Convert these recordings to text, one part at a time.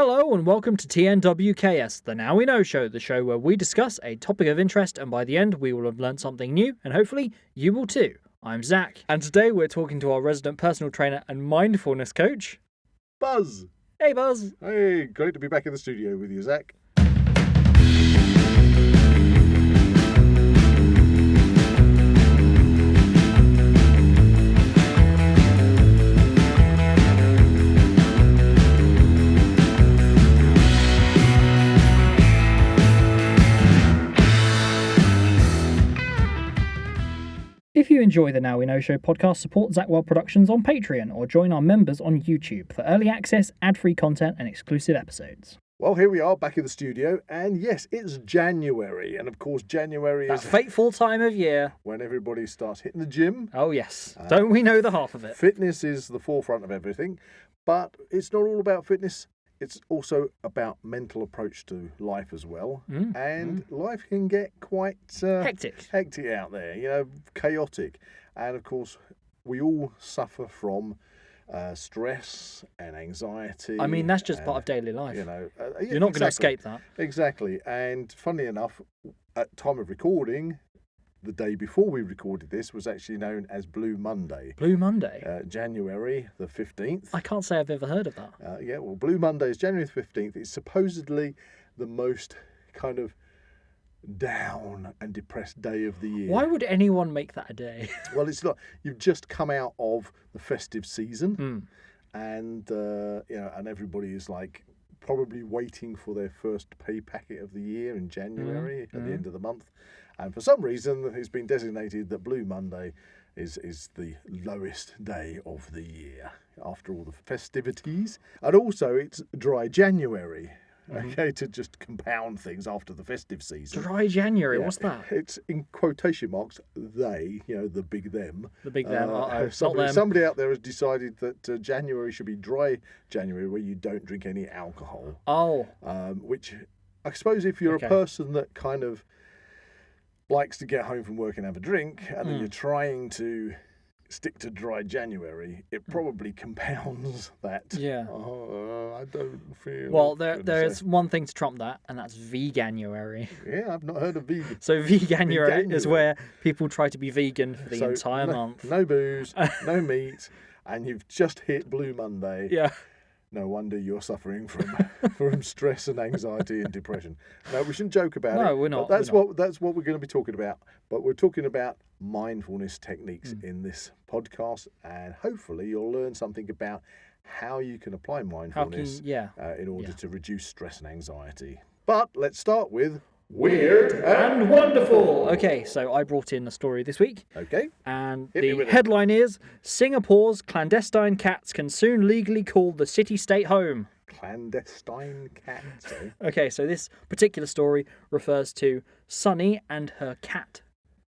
Hello and welcome to TNWKS, the Now We Know show, the show where we discuss a topic of interest and by the end we will have learnt something new and hopefully you will too. I'm Zak and today we're talking to our resident personal trainer and mindfulness coach, Buzz. Hey Buzz. Hey, great to be back in the studio with you, Zak. If you enjoy the Now We Know show podcast, support Zak Wylde Productions on Patreon or join our members on YouTube for early access, ad-free content and exclusive episodes. Well, here we are back in the studio, and yes, it's January, and of course January That is fateful time of year. when everybody starts hitting the gym. Oh yes, don't we know the half of it? Fitness is the forefront of everything, but it's not all about fitness. It's also about mental approach to life as well, and life can get quite Hectic out there, chaotic, and of course we all suffer from stress and anxiety. I mean, that's just part of daily life. Yeah, You're not going to escape that. Exactly. And funnily enough, at time of recording, the day before we recorded this was actually known as Blue Monday. Blue Monday? January the 15th. I can't say I've ever heard of that. Well, Blue Monday is January the 15th. It's supposedly the most kind of down and depressed day of the year. Why would anyone make that a day? Well, it's not. You've just come out of the festive season, and and everybody is like probably waiting for their first pay packet of the year in January at the end of the month, and for some reason it's been designated that Blue Monday is the lowest day of the year after all the festivities, and also it's Dry January. Okay, to just compound things after the festive season. Dry January, what's that? It's in quotation marks, they, the big them. The big them, not them. Somebody out there has decided that January should be Dry January, where you don't drink any alcohol. Oh. Which, I suppose if you're a person that kind of likes to get home from work and have a drink, and then you're trying to stick to Dry January, it probably compounds that. Yeah. I don't feel... Well, there's one thing to trump that, and that's veganuary. Yeah, I've not heard of vegan. So veganuary is where people try to be vegan for the entire month. No booze, no meat, and you've just hit Blue Monday. Yeah. No wonder you're suffering from stress and anxiety and depression. No, we shouldn't joke about it. No, we're not. That's what we're going to be talking about. But we're talking about mindfulness techniques in this podcast, and hopefully you'll learn something about how you can apply mindfulness in order to reduce stress and anxiety. But let's start with Weird and Wonderful. Okay, so I brought in a story this week. Okay. And the headline is, Singapore's clandestine cats can soon legally call the city-state home. Clandestine cats, eh? Okay, so this particular story refers to Sunny and her cat,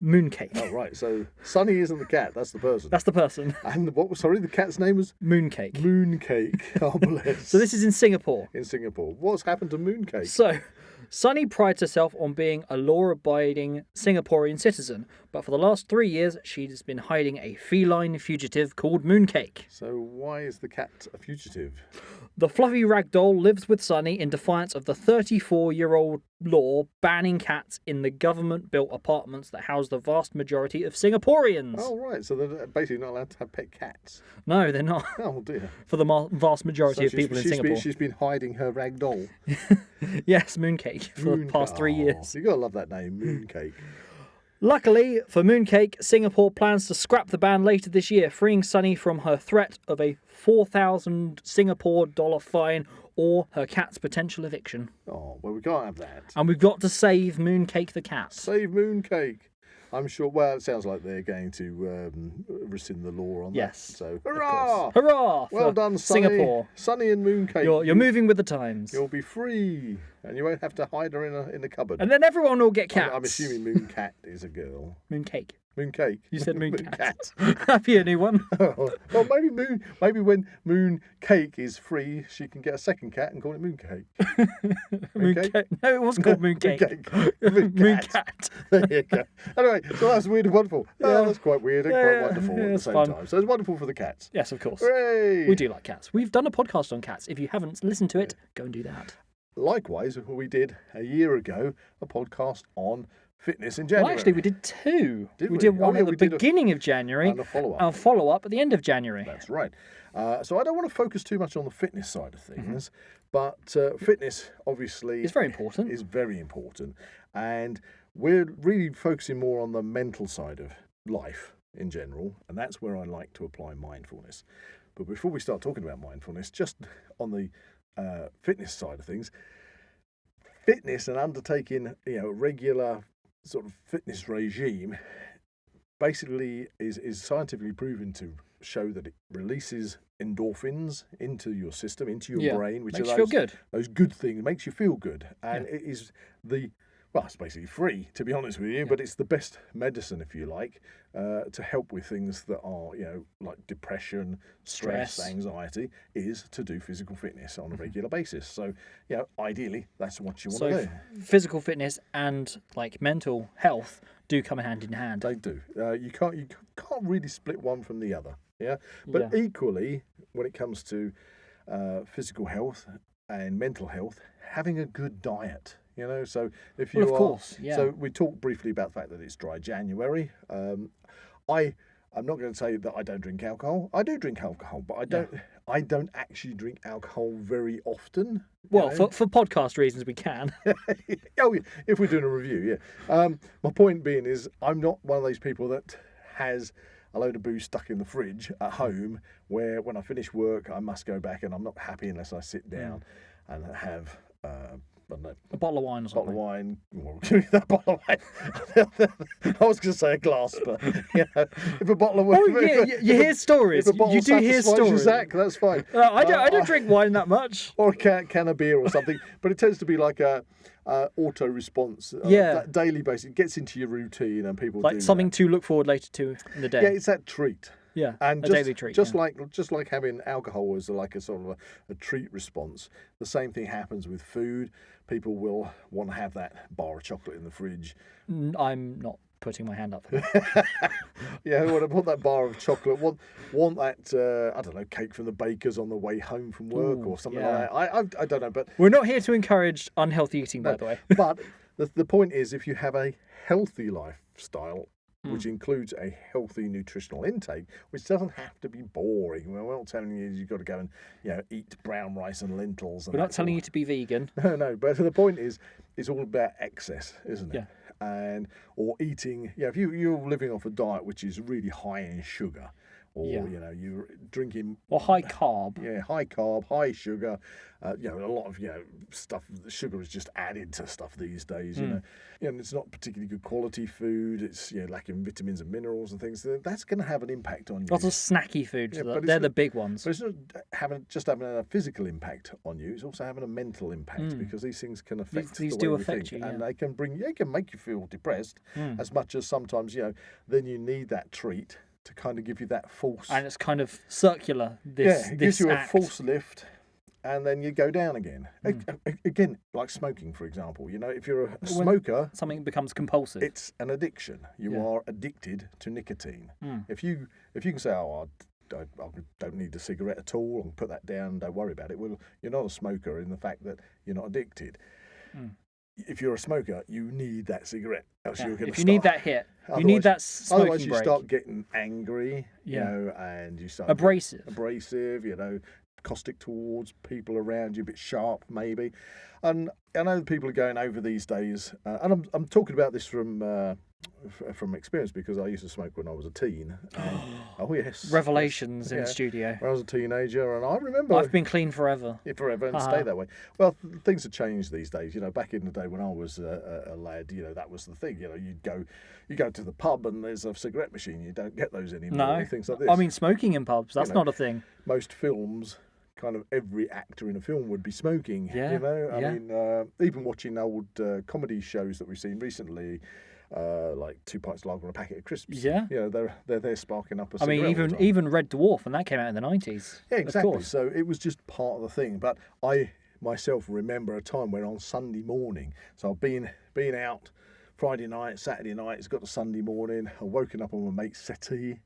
Mooncake. Oh, right. So Sunny isn't the cat, that's the person. That's the person. And the cat's name was? Mooncake. Mooncake. Oh, bless. So this is in Singapore. In Singapore. What's happened to Mooncake? So, Sunny prides herself on being a law-abiding Singaporean citizen, but for the last 3 years, she's been hiding a feline fugitive called Mooncake. So why is the cat a fugitive? The fluffy ragdoll lives with Sunny in defiance of the 34-year-old law banning cats in the government-built apartments that house the vast majority of Singaporeans. Oh, right. So they're basically not allowed to have pet cats. No, they're not. Oh, dear. For the vast majority of people in Singapore. She's been hiding her ragdoll. Yes, Mooncake, for the past 3 years. You got to love that name, Mooncake. Luckily for Mooncake, Singapore plans to scrap the ban later this year, freeing Sunny from her threat of a 4,000 Singapore dollar fine or her cat's potential eviction. Oh, well, we can't have that. And we've got to save Mooncake the cat. Save Mooncake. I'm sure, well, it sounds like they're going to rescind the law on that. So, hurrah! Hurrah! Well done, Sunny. Singapore. Sunny and Mooncake. You're moving with the times. You'll be free, and you won't have to hide her in a cupboard. And then everyone will get cats. I'm assuming Mooncat is a girl. Mooncake. Mooncake. You said mooncake. Cat. Happy anyone? Well, maybe when Mooncake is free, she can get a second cat and call it Mooncake. Mooncake? No, it was called Mooncake. Mooncat. There you go. Anyway, so that's weird and wonderful. Oh, that's quite weird and quite wonderful at the same time. So it's wonderful for the cats. Yes, of course. Hooray! We do like cats. We've done a podcast on cats. If you haven't listened to it, go and do that. Likewise, we did a year ago a podcast on fitness in January. Well, actually, we did two. Did we we? did one Oh, yeah, at the we did beginning of January and a follow-up. and a follow-up at the end of January. That's right. So I don't want to focus too much on the fitness side of things, but fitness obviously It's very important. is very important, and we're really focusing more on the mental side of life in general, and that's where I like to apply mindfulness. But before we start talking about mindfulness, just on the fitness side of things, fitness and undertaking a regular sort of fitness regime basically is scientifically proven to show that it releases endorphins into your system, into your brain, which makes are you feel good. Those good things, makes you feel good, and it is it's basically free, to be honest with you, but it's the best medicine, if you like, to help with things that are, like depression, stress, anxiety, is to do physical fitness on a regular basis. So, ideally, that's what you want to do. Physical fitness and like mental health do come hand in hand. They do. You can't really split one from the other. Yeah, but equally, when it comes to physical health and mental health, having a good diet. So if you of course, yeah. So we talked briefly about the fact that it's dry January. I'm not going to say that I don't drink alcohol. I do drink alcohol, but I don't actually drink alcohol very often. Well, for podcast reasons, we can. Oh, yeah, if we're doing a review, yeah. My point being is I'm not one of those people that has a load of booze stuck in the fridge at home where when I finish work, I must go back and I'm not happy unless I sit down and have... I don't know, a bottle of wine or something. Bottle of wine. Well, give me that bottle of wine. I was going to say a glass, but if a bottle of wine. Oh, yeah, you hear stories. You do hear stories. Zach, that's fine. I don't drink wine that much. Or a can of beer or something, but it tends to be like a auto response. That daily basis. It gets into your routine, and people like do something that. to look forward later to in the day. Yeah, it's that treat. Yeah, and a daily treat. Just like having alcohol as like a sort of a treat response. The same thing happens with food. People will want to have that bar of chocolate in the fridge. I'm not putting my hand up. Yeah, who want to put that bar of chocolate? Want that I don't know, cake from the baker's on the way home from work or something like that. I don't know, but we're not here to encourage unhealthy eating, by the way. But the point is, if you have a healthy lifestyle, which includes a healthy nutritional intake, which doesn't have to be boring. We're not telling you you've got to go and eat brown rice and lentils. We're not telling you to be vegan. No. But the point is, it's all about excess, isn't it? Yeah. Or eating. If you're living off a diet which is really high in sugar, or you're drinking or high carb. Yeah, high carb, high sugar. A lot of stuff. Sugar is just added to stuff these days. And it's not particularly good quality food. It's lacking vitamins and minerals and things. That's going to have an impact on you. Lots of snacky foods. They're the big ones. But it's not having a physical impact on you. It's also having a mental impact because these things can affect these the do way we affect think, you, and they can make you feel depressed as much as sometimes then you need that treat to kind of give you that false... And it's kind of circular, it gives you act. a false lift, and then you go down again. Again, like smoking, for example. If you're a smoker... Something becomes compulsive. It's an addiction. You are addicted to nicotine. If you can say, I don't need a cigarette at all, and put that down, don't worry about it. Well, you're not a smoker in the fact that you're not addicted. If you're a smoker, you need that cigarette. Else you're going to need that hit, you need that smoking otherwise you break. Start getting angry, and you start abrasive, caustic towards people around you, a bit sharp maybe. And I know people are going over these days, and I'm talking about this from experience because I used to smoke when I was a teen. Oh yes, revelations in the studio. When I was a teenager, and I remember I've been clean forever. Yeah, forever, and stay that way. Well, things have changed these days. Back in the day when I was a lad, that was the thing. You go to the pub and there's a cigarette machine. You don't get those anymore. No, things like this. I mean, smoking in pubs, that's not a thing. Most films, kind of every actor in a film would be smoking. Yeah, I mean, even watching old comedy shows that we've seen recently. like 2 pints of lager and a packet of crisps. Yeah. You know, they're there sparking up a I cigarette. mean, all the time. even Red Dwarf, when that came out in the 90s. Yeah, exactly. Of course. So it was just part of the thing. But I myself remember a time when on Sunday morning, so I've been out Friday night, Saturday night, it's got to Sunday morning, I've woken up on my mate's settee,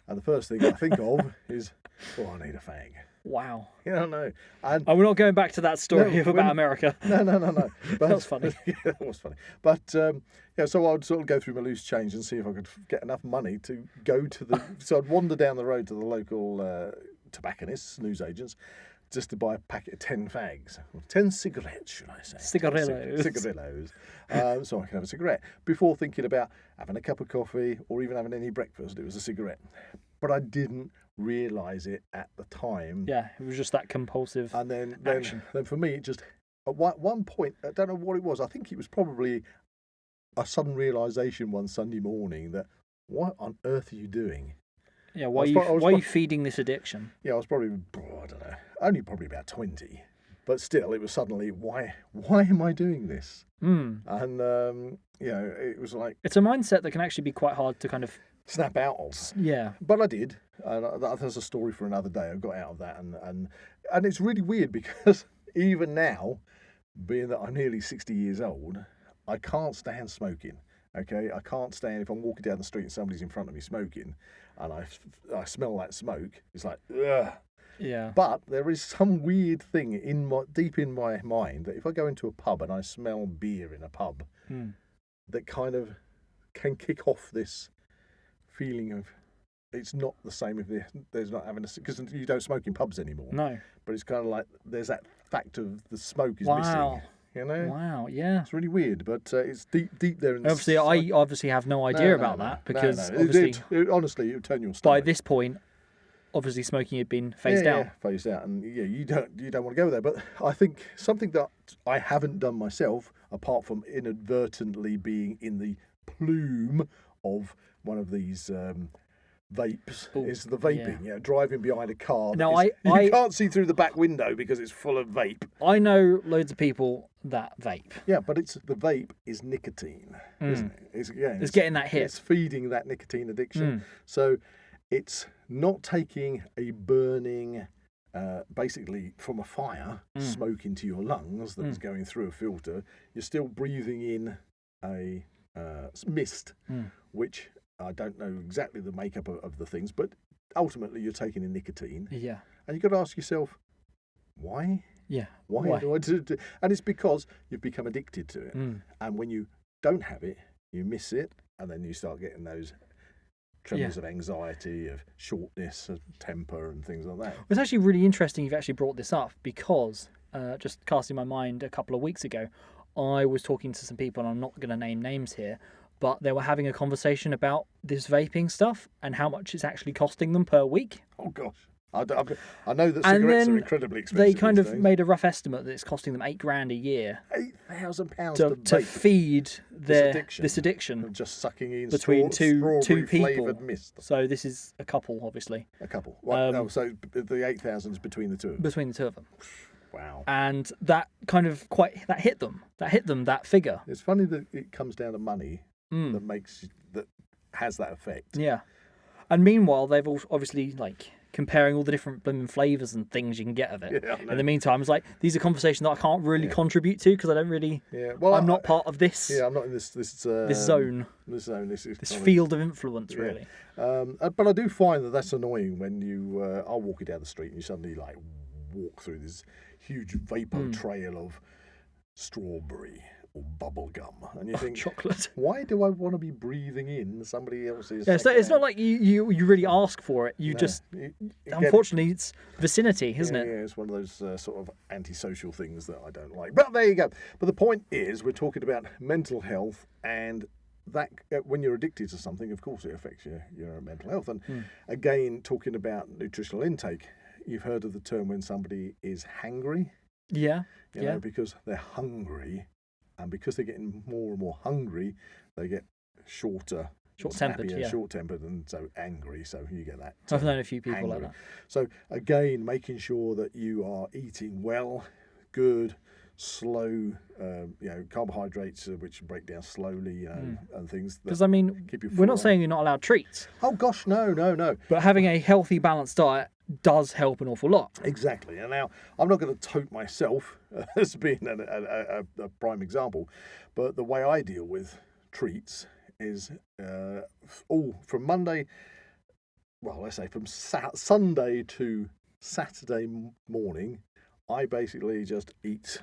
and the first thing I think of is, oh, I need a fag. Wow. You don't know. And we're not going back to that story about America. No. But, that was funny. Yeah, that was funny. But yeah, so I'd sort of go through my loose change and see if I could get enough money to go to the. So I'd wander down the road to the local tobacconists, newsagents, just to buy a packet of 10 fags, or 10 cigarettes, should I say? Cigarillos. So I can have a cigarette before thinking about having a cup of coffee or even having any breakfast. It was a cigarette, but I didn't realise it at the time. Yeah, it was just that compulsive and then action. Then for me, it just at one point, I don't know what it was. I think it was probably a sudden realisation one Sunday morning that what on earth are you doing? Yeah, why are you feeding this addiction? Yeah, I was probably, I don't know, only probably about 20. But still, it was suddenly, why am I doing this? And, you know, it was like... It's a mindset that can actually be quite hard to kind of... snap out of. Yeah. But I did. And that's a story for another day. I got out of that. And it's really weird because even now, being that I'm nearly 60 years old, I can't stand smoking. Okay? I can't stand if I'm walking down the street and somebody's in front of me smoking and I smell that smoke. It's like, ugh. Yeah. But there is some weird thing deep in my mind that if I go into a pub and I smell beer in a pub, that kind of can kick off this feeling of it's not the same if there's not having because you don't smoke in pubs anymore. No. But it's kind of like there's that fact of the smoke is Wow. missing. You know? Wow, yeah. It's really weird, but it's deep there. In obviously, I obviously have no idea about that because obviously, honestly, it would turn your stomach. By this point, obviously smoking had been phased out. Yeah, phased out, and yeah, you don't want to go there. But I think something that I haven't done myself, apart from inadvertently being in the plume of one of these vapes, is the vaping. Yeah, driving behind a car. Now you can't see through the back window because it's full of vape. I know loads of people that vape. Yeah, but the vape is nicotine, isn't it? It's getting that hit. It's feeding that nicotine addiction. So it's not taking a burning, basically from a fire, smoke into your lungs that is going through a filter. You're still breathing in a mist, which I don't know exactly the makeup of the things, but ultimately you're taking in nicotine. Yeah. And you've got to ask yourself, why? Yeah. Why do I do it? And it's because you've become addicted to it. And when you don't have it, you miss it, and then you start getting those tremors of anxiety, of shortness, of temper, and things like that. It's actually really interesting you've actually brought this up because, just casting my mind a couple of weeks ago, I was talking to some people, and I'm not going to name names here, but they were having a conversation about this vaping stuff and how much it's actually costing them per week. Oh, gosh. I know that cigarettes are incredibly expensive. They kind of made a rough estimate that it's costing them $8,000 a year. £8,000 to feed this addiction. Of just sucking in between two people. Mist. So this is a couple, obviously. A couple. Well, so the 8,000 is between the two of them. Between the two of them. Wow. And that kind of that hit them. That figure. It's funny that it comes down to money that has that effect. Yeah. And meanwhile, they've all obviously comparing all the different blooming flavours and things you can get of it. Yeah, in the meantime, it's like these are conversations that I can't really contribute to because I don't really. Yeah. Well, I'm not part of this. Yeah, I'm not in this zone. This field of influence, really. But I do find that that's annoying when you are walking down the street and you suddenly walk through this huge vapor trail of strawberry or bubble gum, and you think, chocolate. Why do I want to be breathing in somebody else's? Yeah, it's not like you really ask for it. You just unfortunately it's vicinity, isn't it? Yeah, it's one of those sort of antisocial things that I don't like. But there you go. But the point is, we're talking about mental health, and that when you're addicted to something, of course, it affects your mental health. And again, talking about nutritional intake, you've heard of the term when somebody is hangry. Yeah. You know, because they're hungry. And because they're getting more and more hungry, they get short-tempered, and so angry. So you get that. I've known a few people like that. So again, making sure that you are eating well, good, slow, carbohydrates which break down slowly, and things. Because I mean, keep you we're not full. saying you're not allowed treats, Oh gosh, no. but having a healthy, balanced diet does help an awful lot. Exactly. And now I'm not going to tote myself as being a prime example, but the way I deal with treats is from Monday. Well, let's say from Sunday to Saturday morning, I basically just eat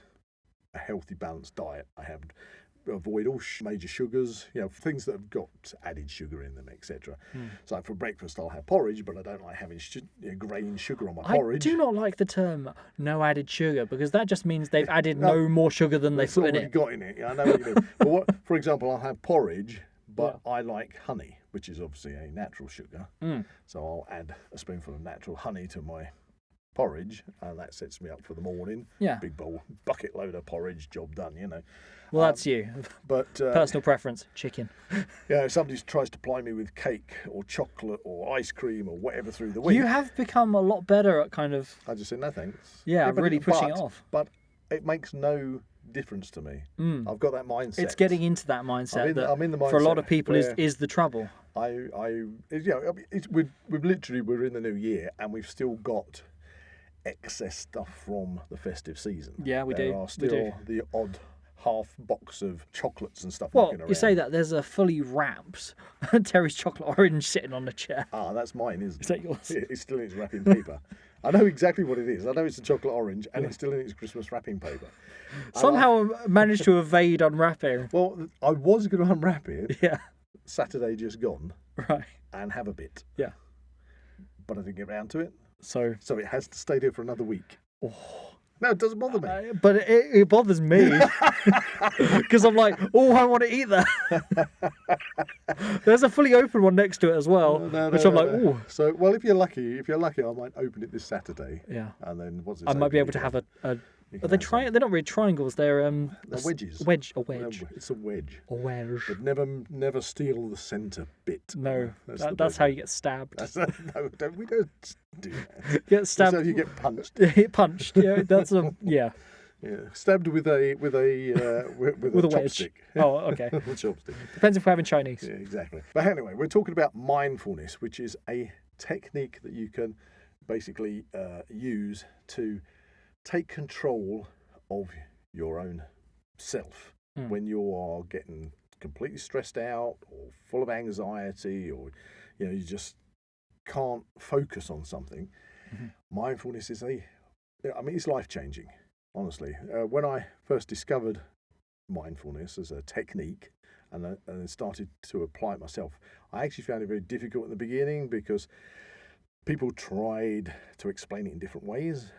a healthy, balanced diet. I avoid all major sugars, things that have got added sugar in them, etc. So for breakfast, I'll have porridge, but I don't like having grain sugar on my porridge. I do not like the term "no added sugar" because that just means they've added no more sugar than they've put in it. Got in it. I know what you mean. But for example, I'll have porridge, but I like honey, which is obviously a natural sugar. So I'll add a spoonful of natural honey to my porridge, and that sets me up for the morning. Yeah. Big bowl, bucket load of porridge, job done, Well, that's you. But Personal preference, chicken. if somebody tries to ply me with cake or chocolate or ice cream or whatever through the week, You have become a lot better at kind of... I just say no thanks. Yeah, but really pushing it off. But it makes no difference to me. I've got that mindset. It's getting into that mindset I'm in the mindset for a lot of people where is the trouble. We're in the new year and we've still got excess stuff from the festive season. Yeah, we do. There are still the odd half box of chocolates and stuff. Well, knocking around. you say that there's a fully wrapped Terry's chocolate orange sitting on the chair. Ah, that's mine, isn't it? Is that yours? It's still in its wrapping paper. I know exactly what it is. I know it's a chocolate orange and it's still in its Christmas wrapping paper. Somehow I managed to evade unwrapping. Well, I was going to unwrap it. Yeah. Saturday just gone. Right. And have a bit. Yeah. But I didn't get round to it. So it has to stay there for another week. Oh. No, it doesn't bother me. But it bothers me because I'm like, I want to eat that. There's a fully open one next to it as well, which I'm like, oh. So, well, if you're lucky, I might open it this Saturday. Yeah. And then I might be able to have a. Are they they're not really triangles. They're wedges. A wedge. It's a wedge. A wedge. But never steal the centre bit. No, that's how you get stabbed. We don't do that. Get stabbed. So you get punched. Punched. Yeah, that's yeah. Yeah, stabbed with a chopstick. Wedge. Oh, okay. A chopstick. Depends if we're having Chinese. Yeah, exactly. But anyway, we're talking about mindfulness, which is a technique that you can basically use to take control of your own self when you are getting completely stressed out or full of anxiety, or you just can't focus on something. Mindfulness is it's life-changing, honestly. When I first discovered mindfulness as a technique and started to apply it myself, I actually found it very difficult in the beginning because people tried to explain it in different ways.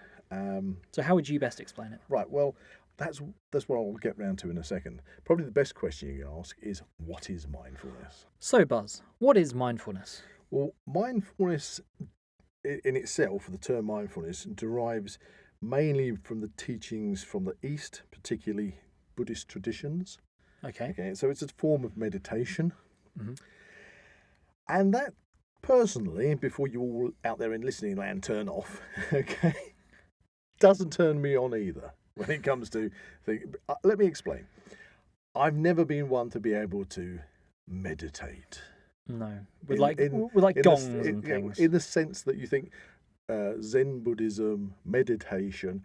So how would you best explain it? Right, well, that's what I'll get round to in a second. Probably the best question you can ask is, what is mindfulness? So, Buzz, what is mindfulness? Well, mindfulness in itself, the term mindfulness, derives mainly from the teachings from the East, particularly Buddhist traditions. Okay, so it's a form of meditation. And that, personally, before you all out there in listening land turn off, okay, doesn't turn me on either when it comes to things. Let me explain. I've never been one to be able to meditate. No, with gongs and things. In the sense that you think Zen Buddhism, meditation.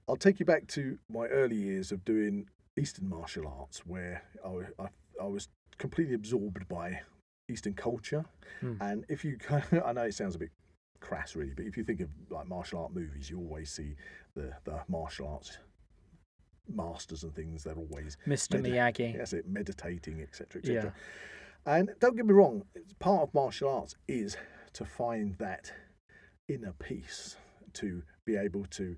I'll take you back to my early years of doing Eastern martial arts, where I was completely absorbed by Eastern culture. And if you, I know it sounds a bit crass really, but if you think of like martial art movies, you always see the martial arts masters and things. They're always Mr. Miyagi. That's it, meditating, etc., etc. And don't get me wrong, part of martial arts is to find that inner peace, to be able to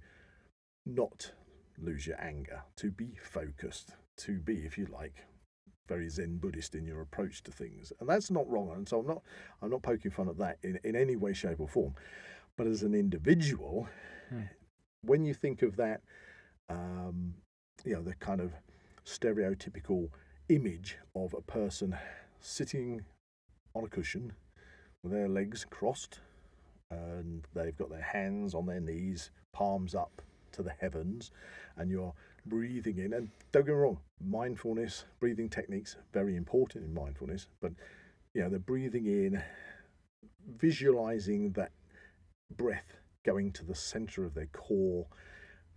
not lose your anger, to be focused, to be, if you like, very Zen Buddhist in your approach to things. And that's not wrong. And so I'm not poking fun at that in any way, shape or form. But as an individual, when you think of that, the kind of stereotypical image of a person sitting on a cushion with their legs crossed, and they've got their hands on their knees, palms up to the heavens, and you're breathing in, and don't get me wrong, mindfulness, breathing techniques, very important in mindfulness, but they're breathing in, visualizing that breath going to the center of their core,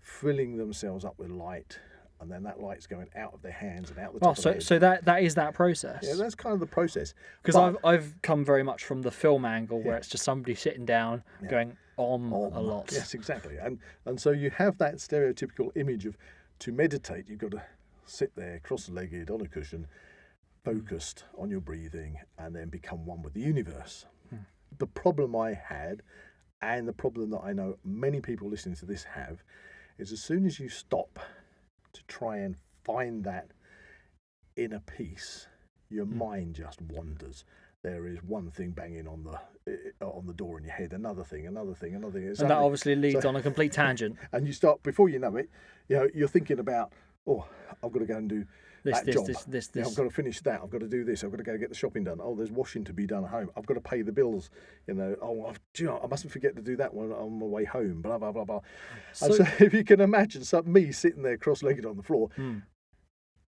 filling themselves up with light, and then that light's going out of their hands and out the top of their head. So that is that process. Yeah, that's kind of the process. Because I've come very much from the film angle where it's just somebody sitting down going on a lot. Yes, exactly. And so you have that stereotypical image of, to meditate, you've got to sit there cross-legged on a cushion, focused on your breathing, and then become one with the universe. The problem I had, and the problem that I know many people listening to this have, is as soon as you stop to try and find that inner peace, your mind just wanders. There is one thing banging on the door in your head, another thing. And that obviously leads on a complete tangent. And you start, before you know it, you're thinking about, I've got to go and do that job. This. I've got to finish that. I've got to do this. I've got to go get the shopping done. Oh, there's washing to be done at home. I've got to pay the bills. I mustn't forget to do that one on my way home. Blah blah blah blah. So if you can imagine me sitting there cross-legged on the floor,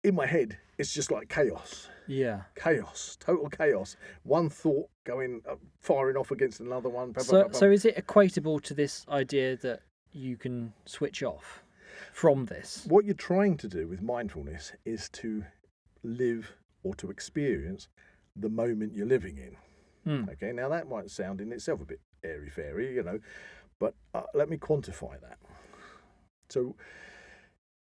in my head, it's just like chaos. Yeah. Chaos, total chaos. One thought going, firing off against another one. Blah, so, blah, blah, blah. So is it equatable to this idea that you can switch off from this? What you're trying to do with mindfulness is to live or to experience the moment you're living in. Okay, now that might sound in itself a bit airy-fairy, but let me quantify that. So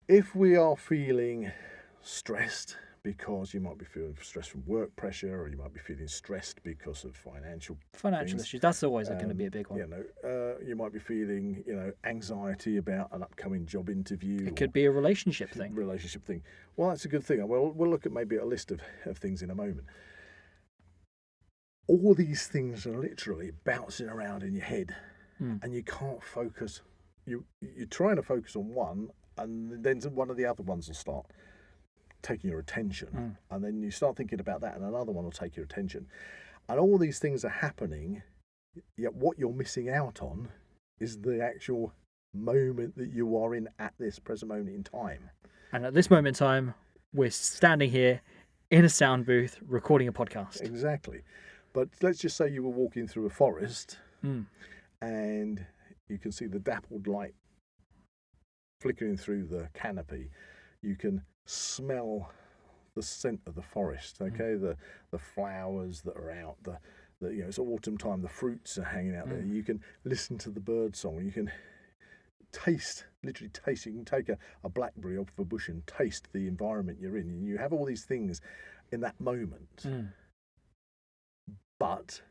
if we are feeling stressed, because you might be feeling stressed from work pressure, or you might be feeling stressed because of financial issues. That's always going to be a big one. You might be feeling, anxiety about an upcoming job interview. It could be a relationship thing. Well, that's a good thing. We'll look at maybe a list of things in a moment. All these things are literally bouncing around in your head, and you can't focus. You're trying to focus on one, and then one of the other ones will start taking your attention, and then you start thinking about that, and another one will take your attention, and all these things are happening, yet what you're missing out on is the actual moment that you are in at this present moment in time. And at this moment in time, we're standing here in a sound booth recording a podcast. Exactly. But let's just say you were walking through a forest, and you can see the dappled light flickering through the canopy. You can smell the scent of the forest, okay? The flowers that are out, it's autumn time, the fruits are hanging out there. You can listen to the bird song. You can literally taste. You can take a blackberry off of a bush and taste the environment you're in. And you have all these things in that moment. But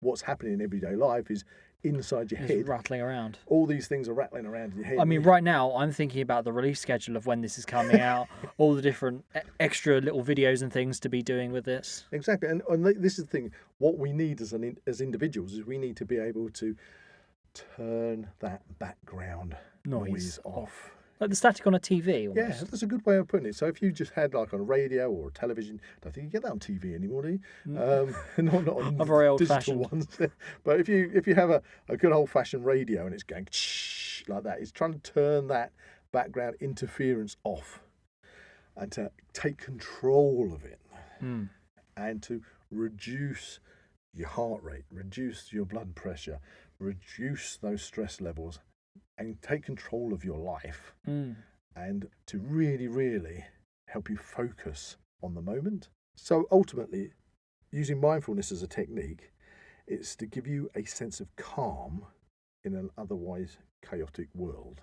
what's happening in everyday life is inside your head, rattling around. All these things are rattling around in your head. I mean, right now I'm thinking about the release schedule of when this is coming out, all the different extra little videos and things to be doing with this. Exactly, and this is the thing. What we need as individuals is we need to be able to turn that background noise off. Like the static on a TV. Almost. Yeah, that's a good way of putting it. So if you just had like on a radio or a television, I don't think you get that on TV anymore, do you? Not on a very digital ones. But if you have a good old-fashioned radio and it's going like that, it's trying to turn that background interference off and to take control of it and to reduce your heart rate, reduce your blood pressure, reduce those stress levels, and take control of your life, and to really, really help you focus on the moment. So ultimately, using mindfulness as a technique, it's to give you a sense of calm in an otherwise chaotic world.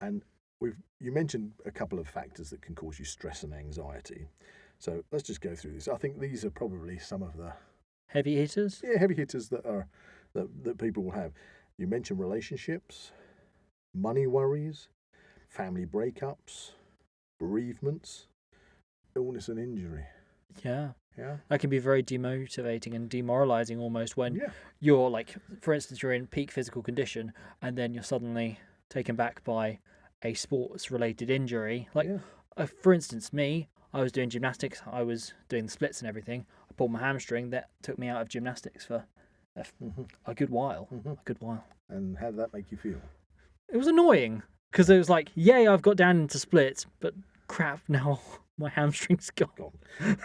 And you mentioned a couple of factors that can cause you stress and anxiety. So let's just go through this. I think these are probably some of the heavy hitters. Yeah, heavy hitters that people will have. You mentioned relationships, money worries, family breakups, bereavements, illness and injury. Yeah. That can be very demotivating and demoralizing almost when you're like, for instance, you're in peak physical condition and then you're suddenly taken back by a sports-related injury. For instance, I was doing gymnastics. I was doing the splits and everything. I pulled my hamstring. That took me out of gymnastics for a good while. And how did that make you feel? It was annoying Because it was like, yay, I've got down into splits, but crap, now my hamstring's gone.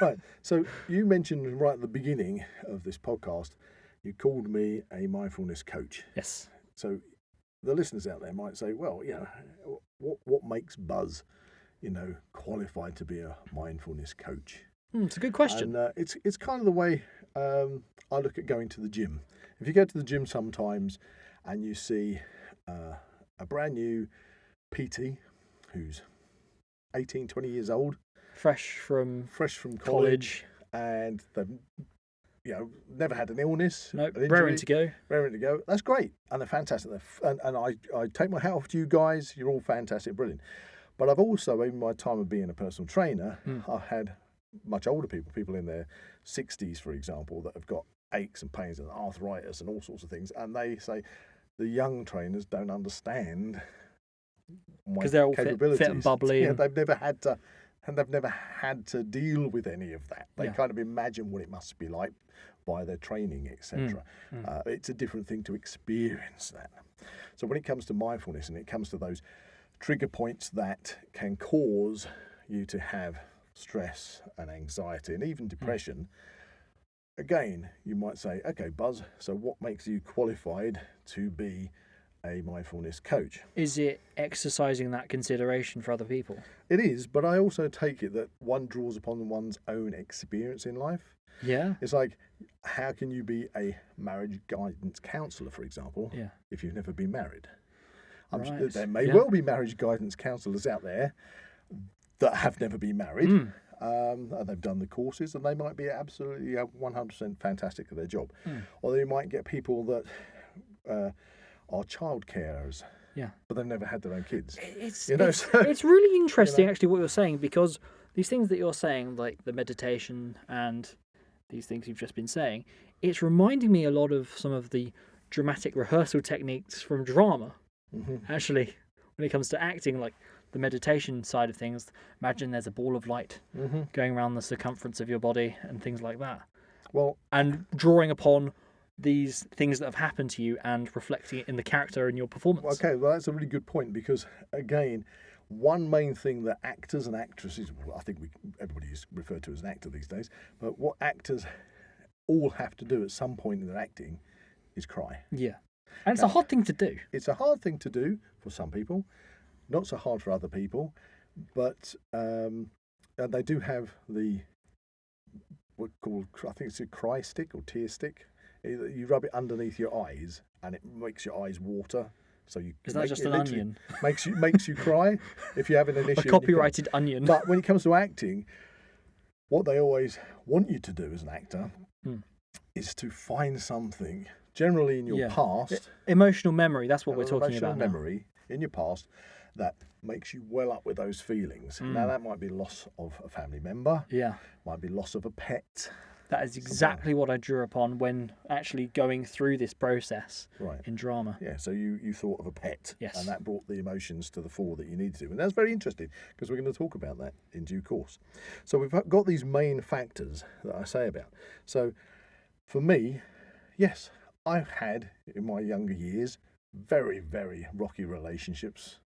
Right. So you mentioned right at the beginning of this podcast, you called me a mindfulness coach. Yes. So the listeners out there might say, well, what makes Buzz, qualified to be a mindfulness coach? It's a good question. And it's kind of the way I look at going to the gym. If you go to the gym sometimes and you see a brand new PT who's 18, 20 years old, fresh from college, and they've never had an illness, nope, an injury, raring to go. That's great, and they're fantastic. And I take my hat off to you guys. You're all fantastic, brilliant. But I've also, in my time of being a personal trainer, I've had much older people in their 60s, for example, that have got aches and pains and arthritis and all sorts of things, and they say the young trainers don't understand because they're all fit and bubbly. Yeah, they've never had to deal with any of that. They kind of imagine what it must be like by their training, etc. It's a different thing to experience that. So when it comes to mindfulness and it comes to those trigger points that can cause you to have stress and anxiety and even depression, again, you might say, okay, Buzz, so what makes you qualified to be a mindfulness coach? Is it exercising that consideration for other people? It is, but I also take it that one draws upon one's own experience in life. Yeah. It's like, how can you be a marriage guidance counsellor, for example, if you've never been married? I'm sure there may well be marriage guidance counsellors out there that have never been married, and they've done the courses, and they might be absolutely 100% fantastic at their job. Or you might get people that are child carers, but they've never had their own kids. It's really interesting, actually, what you're saying, because these things that you're saying, like the meditation and these things you've just been saying, it's reminding me a lot of some of the dramatic rehearsal techniques from drama. Actually, when it comes to acting, like the meditation side of things, imagine there's a ball of light going around the circumference of your body and things like that. Well, and drawing upon these things that have happened to you and reflecting it in the character and your performance. Okay, well, that's a really good point, because, again, one main thing that actors and actresses, I think everybody is referred to as an actor these days, but what actors all have to do at some point in their acting is cry. Yeah. And it's a hard thing to do. It's a hard thing to do for some people, not so hard for other people, but and they do have what's called, I think it's a cry stick or tear stick. You rub it underneath your eyes, and it makes your eyes water. So is that just an onion? Makes you cry if you're having an issue. A copyrighted onion. But when it comes to acting, what they always want you to do as an actor is to find something, generally in your past. Emotional memory, that's what we're talking about now. Memory in your past that makes you well up with those feelings. Now, that might be loss of a family member. Yeah. Might be loss of a pet. That is exactly what I drew upon when actually going through this process in drama. Yeah, so you thought of a pet. Yes. And that brought the emotions to the fore that you needed to. And that's very interesting, because we're going to talk about that in due course. So we've got these main factors that I say about. So for me, yes, I've had, in my younger years, very, very rocky relationships.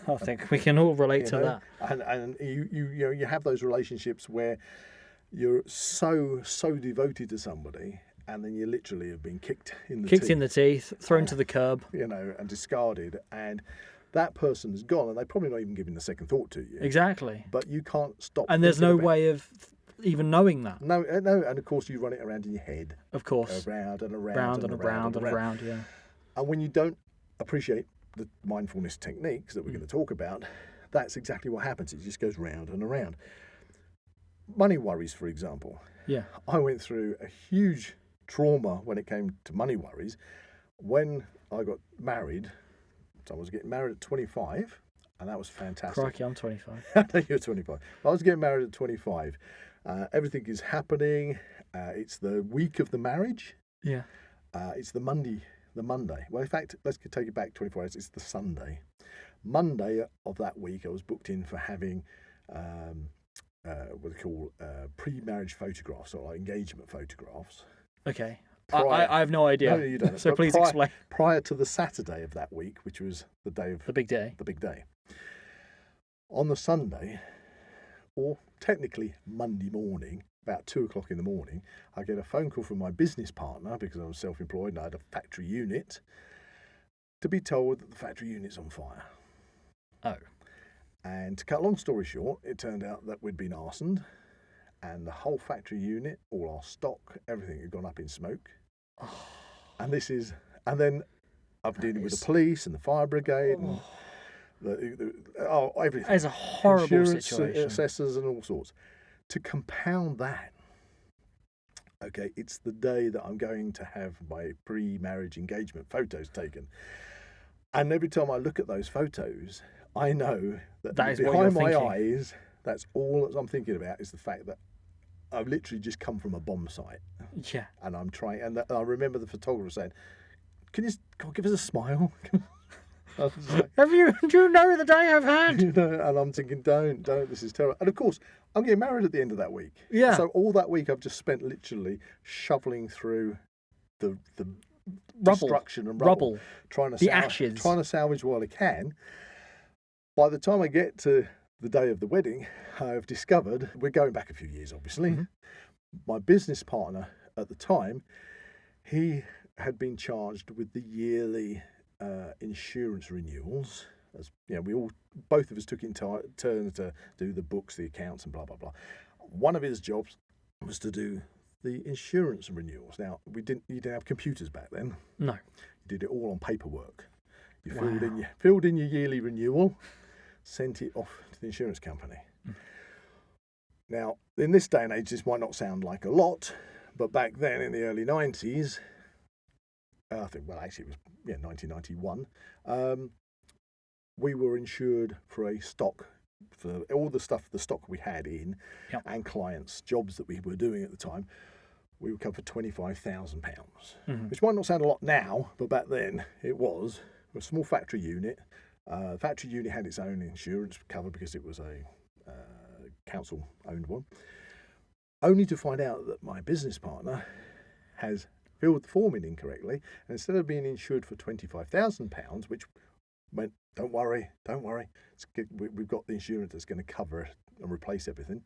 I think we can all relate to that. And you have those relationships where you're so devoted to somebody, and then you literally have been kicked in the teeth, thrown to the curb, and discarded, and that person is gone, and they're probably not even giving a second thought to you. Exactly. But you can't stop. And there's no way of even knowing that. No, and of course you run it around in your head. Of course. Around and around. Round and around, yeah. And when you don't appreciate the mindfulness techniques that we're going to talk about, that's exactly what happens. It just goes round and around. Money worries, for example. Yeah. I went through a huge trauma when it came to money worries. When I got married, so I was getting married at 25, and that was fantastic. Crikey, I'm 25. I know you're 25. I was getting married at 25. Everything is happening. It's the week of the marriage. Yeah. It's the Monday. Well, in fact, let's take it back 24 hours. It's the Sunday. Monday of that week, I was booked in for having what they call pre-marriage photographs, or like engagement photographs. Okay. I have no idea. No, you don't. So But please explain. Prior to the Saturday of that week, which was the day of The big day. the big day, on the Sunday, or technically Monday morning, about 2:00 in the morning, I get a phone call from my business partner, because I was self-employed and I had a factory unit, to be told that the factory unit's on fire. Oh. And to cut a long story short, it turned out that we'd been arsoned, and the whole factory unit, all our stock, everything had gone up in smoke. And then I'm dealing with the police and the fire brigade and everything. It's a horrible Insurance situation. assessors and all sorts. To compound that, okay, it's the day that I'm going to have my pre-marriage engagement photos taken. And every time I look at those photos, I know that is what behind you're my thinking. eyes, that's all that I'm thinking about, is the fact that I've literally just come from a bomb site. Yeah. And I'm trying, and I remember the photographer saying, "Can you give us a smile?" I was like, Do you know the day I've had? you know, and I'm thinking, don't, this is terrible. And of course, I'm getting married at the end of that week. Yeah. So all that week I've just spent literally shoveling through the Rubble. destruction and Rubble. trying to The ashes. trying to salvage what I can. By the time I get to the day of the wedding, I've discovered, we're going back a few years obviously, my business partner at the time, he had been charged with the yearly insurance renewals. As you know, both of us took in turn to do the books, the accounts, and blah blah blah. One of his jobs was to do the insurance renewals. Now you didn't have computers back then. No. You did it all on paperwork. You Wow. filled in your yearly renewal, sent it off to the insurance company. Now, in this day and age, this might not sound like a lot, but back then in the early 90s, I think, well, actually it was 1991, we were insured for a stock, for all the stock we had in, Yep. and clients' jobs that we were doing at the time. We were covered for £25,000, which might not sound a lot now, but back then it was. A small factory unit. Factory unit had its own insurance cover because it was a council-owned one. Only to find out that my business partner has filled the form in incorrectly, and instead of being insured for £25,000, which meant, don't worry, we've got the insurance that's going to cover it and replace everything,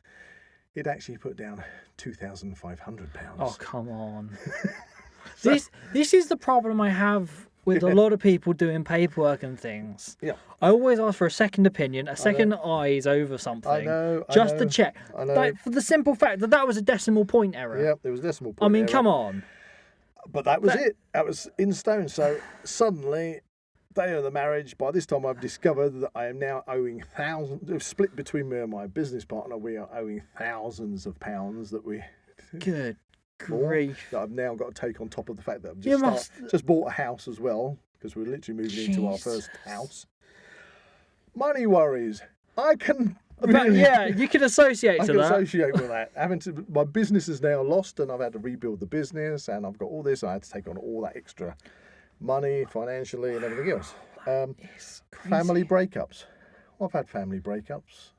it actually put down £2,500. Oh, come on. This is the problem I have with a lot of people doing paperwork and things. Yeah. I always ask for a second opinion, a second eyes over something. I know. To check. I know. Like, for the simple fact that was a decimal point error. Yeah, there was a decimal point I mean, error. come on. But that was it. That was in stone. So suddenly, day of the marriage, by this time I've discovered that I am now owing thousands, split between me and my business partner, we are owing thousands of pounds that we... Good grief. That I've now got to take on top of the fact that I've You just bought a house as well, because we're literally moving into our first house. Money worries. I can... But yeah, you can associate I to can that. associate with that. My business is now lost, and I've had to rebuild the business, and I've got all this. I had to take on all that extra money, financially, and everything else. It's crazy. Family breakups. Well, I've had family breakups.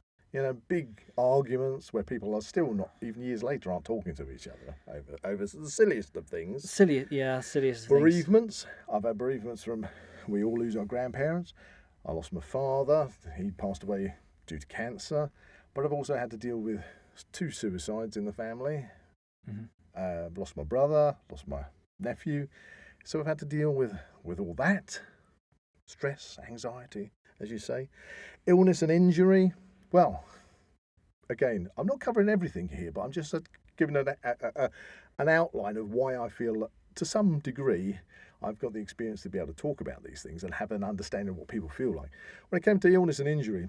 Big arguments where people are still not, even years later, aren't talking to each other over the silliest of things. Silliest things. Bereavements. I've had bereavements from, we all lose our grandparents. I lost my father. He passed away due to cancer. But I've also had to deal with 2 suicides in the family. Lost my brother, lost my nephew. So I've had to deal with all that. Stress, anxiety, as you say. Illness and injury. Well, again, I'm not covering everything here, but I'm just giving an outline of why I feel that, to some degree, I've got the experience to be able to talk about these things and have an understanding of what people feel like. When it came to illness and injury,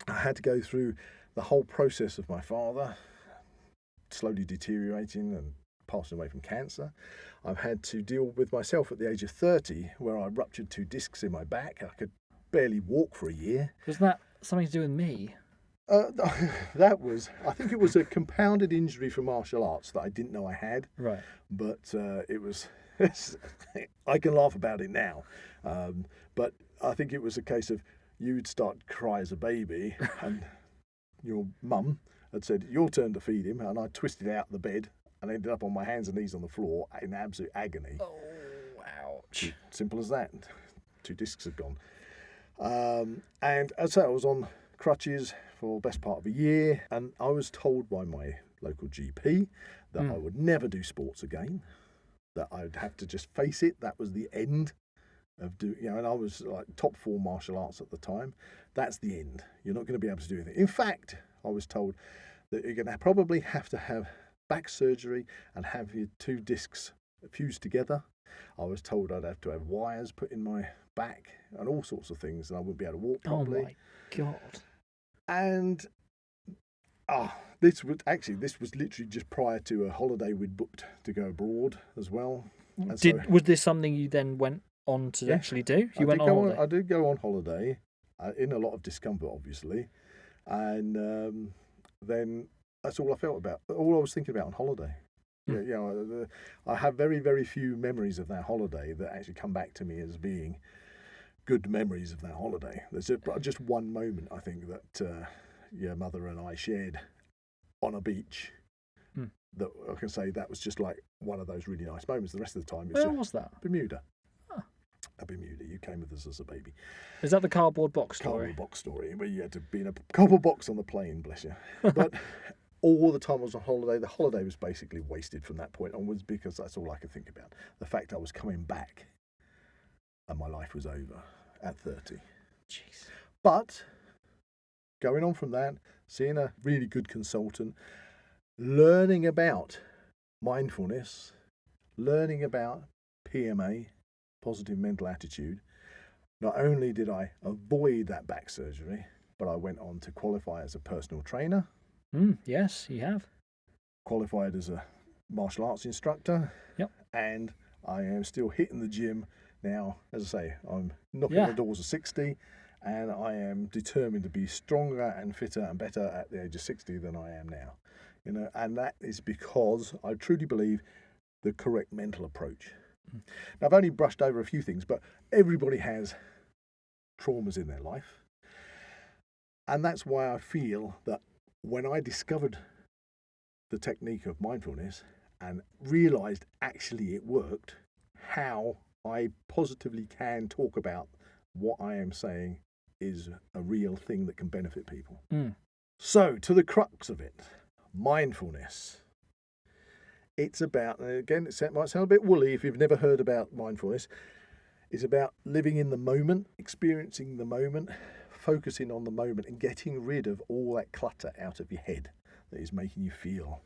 I had to go through the whole process of my father slowly deteriorating and passing away from cancer. I've had to deal with myself at the age of 30, where I ruptured 2 discs in my back. I could barely walk for a year. Was that something to do with me? I think it was a compounded injury from martial arts that I didn't know I had. Right. But it was, I can laugh about it now. But I think it was a case of you'd start to cry as a baby and your mum had said, your turn to feed him. And I twisted out the bed and ended up on my hands and knees on the floor in absolute agony. Oh, ouch. Simple as that. 2 discs had gone. And as I say, I was on crutches for the best part of a year, and I was told by my local GP that I would never do sports again, that I'd have to just face it. That was the end of doing, and I was like top 4 martial arts at the time. That's the end. You're not going to be able to do anything. In fact, I was told that you're going to probably have to have back surgery and have your 2 discs fused together. I was told I'd have to have wires put in my back and all sorts of things, and I wouldn't be able to walk properly. Oh my God. And this was literally just prior to a holiday we'd booked to go abroad as well. And Was this something you then went on to actually do? You went on holiday? I did go on holiday, in a lot of discomfort, obviously, and then that's all I felt about. All I was thinking about on holiday. I have very, very few memories of that holiday that actually come back to me as being good memories of that holiday. There's just one moment, I think, that your mother and I shared on a beach. That I can say that was just like one of those really nice moments. The rest of the time, Where was that? Bermuda. Bermuda. You came with us as a baby. Is that the cardboard box story? Cardboard box story, where you had to be in a cardboard box on the plane, bless you. But all the time I was on holiday, the holiday was basically wasted from that point onwards, because that's all I could think about. The fact I was coming back and my life was over at 30. Jeez. But going on from that, seeing a really good consultant, learning about mindfulness, learning about PMA, positive mental attitude, not only did I avoid that back surgery, but I went on to qualify as a personal trainer. Yes, you have. Qualified as a martial arts instructor. Yep. And I am still hitting the gym now. As I say, I'm knocking the doors of 60, and I am determined to be stronger and fitter and better at the age of 60 than I am now. And that is because I truly believe the correct mental approach. Now, I've only brushed over a few things, but everybody has traumas in their life. And that's why I feel that when I discovered the technique of mindfulness and realised actually it worked, how I positively can talk about what I am saying is a real thing that can benefit people. So, to the crux of it, mindfulness. It's about, and again, it might sound a bit woolly if you've never heard about mindfulness, it's about living in the moment, experiencing the moment, focusing on the moment, and getting rid of all that clutter out of your head that is making you feel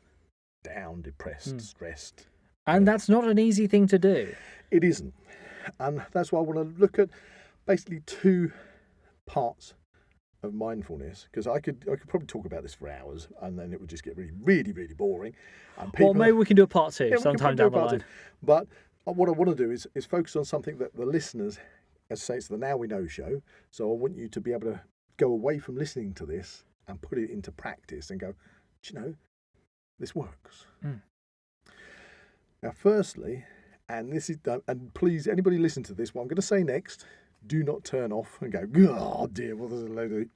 down, depressed, stressed. And that's not an easy thing to do. It isn't. And that's why I want to look at basically 2 parts of mindfulness, because I could probably talk about this for hours, and then it would just get really, really, really boring. And Well, maybe we can do a part 2 sometime down the line. But what I want to do is focus on something that the listeners, as I say, it's the Now We Know show, so I want you to be able to go away from listening to this and put it into practice and go, do you know, this works. Now, firstly, and this is done, and please, anybody listen to this, what I'm going to say next, do not turn off and go, oh dear, well, there's a load of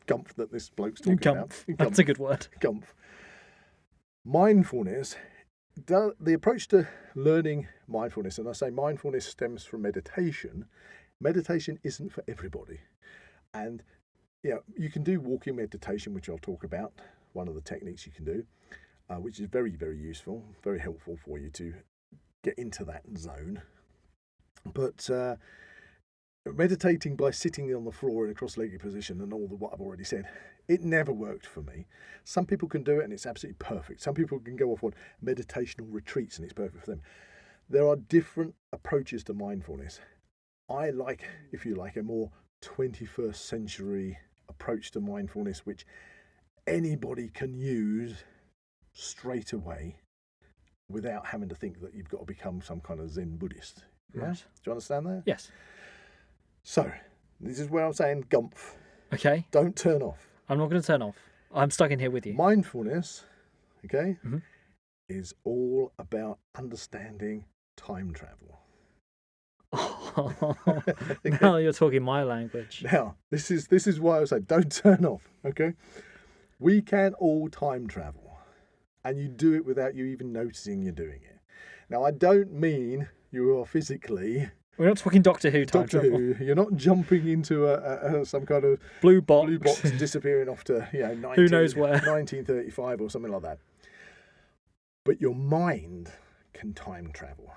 gumph that this bloke's talking about. That's a good word. Gumph. Mindfulness, the approach to learning mindfulness, and I say mindfulness stems from meditation. Meditation isn't for everybody. And you can do walking meditation, which I'll talk about, one of the techniques you can do, which is very, very useful, very helpful for you to get into that zone. But meditating by sitting on the floor in a cross-legged position and all what I've already said, it never worked for me. Some people can do it and it's absolutely perfect. Some people can go off on meditational retreats and it's perfect for them. There are different approaches to mindfulness. I like, if you like, a more 21st century approach to mindfulness, which anybody can use straight away without having to think that you've got to become some kind of Zen Buddhist. Yeah? Right. Do you understand that? Yes. So, this is where I'm saying gumph. Okay. Don't turn off. I'm not going to turn off. I'm stuck in here with you. Mindfulness, okay, is all about understanding time travel. Now you're talking my language. Now, this is why I say don't turn off, okay? We can all time travel. and you do it without you even noticing you're doing it. Now, I don't mean you are physically... We're not talking Doctor Who time Doctor travel. Who. You're not jumping into some kind of Blue box. and disappearing off to Who knows where. 1935 or something like that. But your mind can time travel,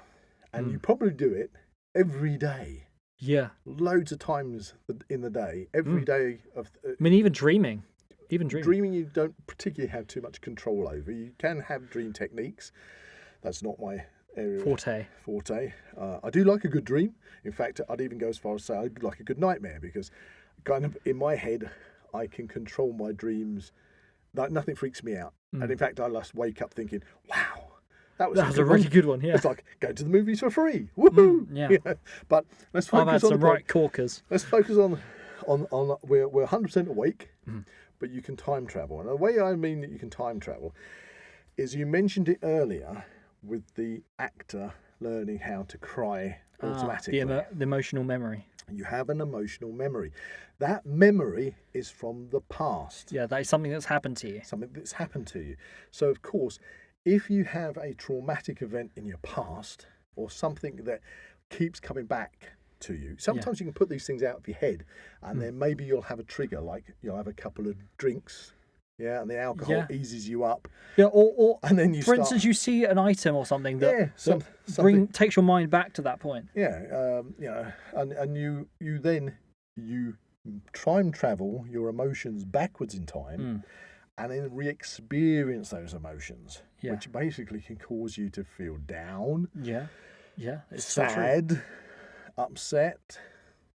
and you probably do it every day. Yeah. Loads of times in the day, every day of. I mean, even dreaming. Dreaming, you don't particularly have too much control over. You can have dream techniques. That's not my area. Forte. I do like a good dream. In fact, I'd even go as far as say I like a good nightmare, because kind of in my head, I can control my dreams. Like, nothing freaks me out. And in fact, I just wake up thinking, wow, that was a really good one, yeah. It's like, go to the movies for free. Woohoo! Yeah. But let's focus I've had on some right corkers. Let's focus on we're 100% awake, but you can time travel. And the way I mean that you can time travel is, you mentioned it earlier with the actor learning how to cry automatically. The emotional memory. You have an emotional memory. That memory is from the past. Yeah, that is something that's happened to you. Something that's happened to you. So, of course, if you have a traumatic event in your past, or something that keeps coming back to you, sometimes you can put these things out of your head, and then maybe you'll have a trigger, like you'll have a couple of drinks, and the alcohol eases you up. Yeah, or and then you for instance, you see an item or something that, something takes your mind back to that point. Yeah, and you time travel your emotions backwards in time, and then re-experience those emotions, which basically can cause you to feel down, it's sad, so true. Upset,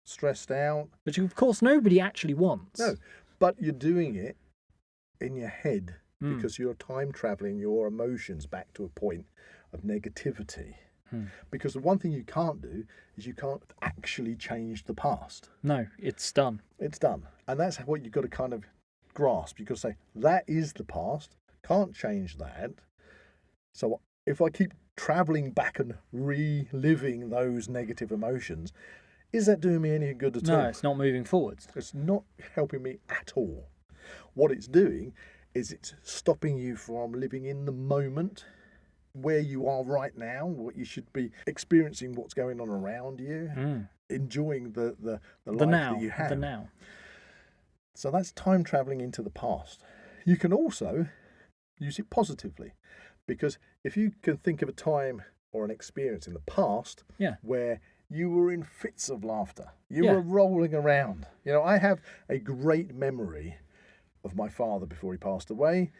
stressed out. Which, of course, nobody actually wants. No, but you're doing it in your head because you're time traveling your emotions back to a point of negativity. Because the one thing you can't do is you can't actually change the past. No, it's done. It's done. And that's what you've got to kind of grasp. You've got to say, that is the past, can't change that. So if I keep travelling back and reliving those negative emotions, is that doing me any good at all? No, it's not moving forwards. It's not helping me at all. What it's doing is it's stopping you from living in the moment, where you are right now, what you should be experiencing, what's going on around you, enjoying the life now, that you have. The now. So that's time travelling into the past. You can also use it positively, because if you can think of a time or an experience in the past where you were in fits of laughter, you were rolling around. I have a great memory of my father before he passed away,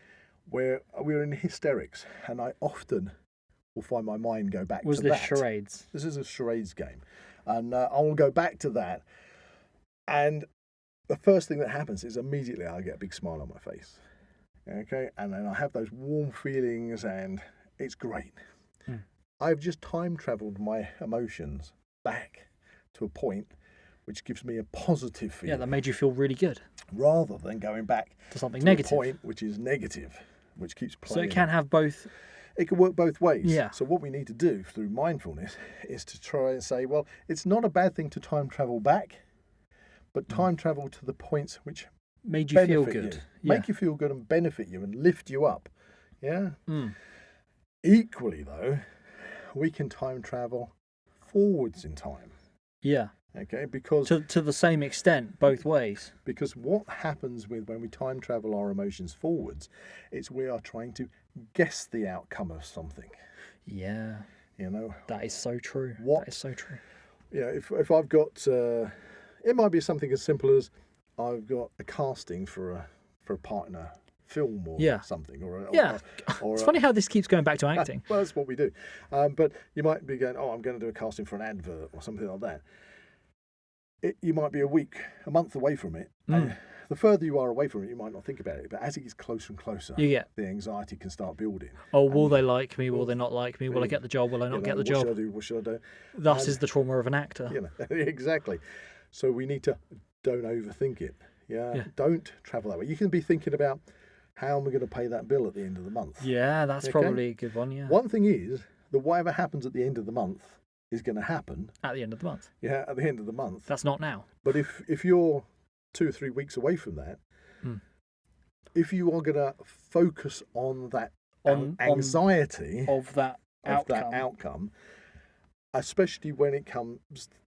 where we were in hysterics, and I often will find my mind go back to that. Was this charades? This is a charades game, and I will go back to that, and the first thing that happens is immediately I get a big smile on my face, okay, and then I have those warm feelings, and it's great. I've just time travelled my emotions back to a point which gives me a positive feeling. Yeah, that made you feel really good. Rather than going back to something to negative. A point which is negative, which keeps playing. So it can have both. It can work both ways. Yeah. So what we need to do through mindfulness is to try and say, well, it's not a bad thing to time travel back, but time travel to the points which made you feel good. Make you feel good and benefit you and lift you up. Yeah? Equally, though, we can time travel forwards in time. Yeah. Okay, because to the same extent, both ways. Because what happens when we time travel our emotions forwards, it's we are trying to guess the outcome of something. Yeah. That is so true. That is so true. If I've got, it might be something as simple as I've got a casting for a part in a film or something. Or it's funny how this keeps going back to acting. Well, that's what we do. But you might be going, I'm going to do a casting for an advert or something like that. You might be a month away from it. And the further you are away from it, you might not think about it. But as it gets closer and closer, the anxiety can start building. Oh, will they like me? Will they not like me? Will I get the job? Will I not get the job? What should I do? Thus is the trauma of an actor. Exactly. So we need to don't overthink it. Don't travel that way. You can be thinking about, how am I going to pay that bill at the end of the month? Yeah, that's probably a good one, yeah. One thing is that whatever happens at the end of the month is going to happen. At the end of the month. Yeah, at the end of the month. That's not now. But if you're 2 or 3 weeks away from that, if you are going to focus on that anxiety of that outcome, especially when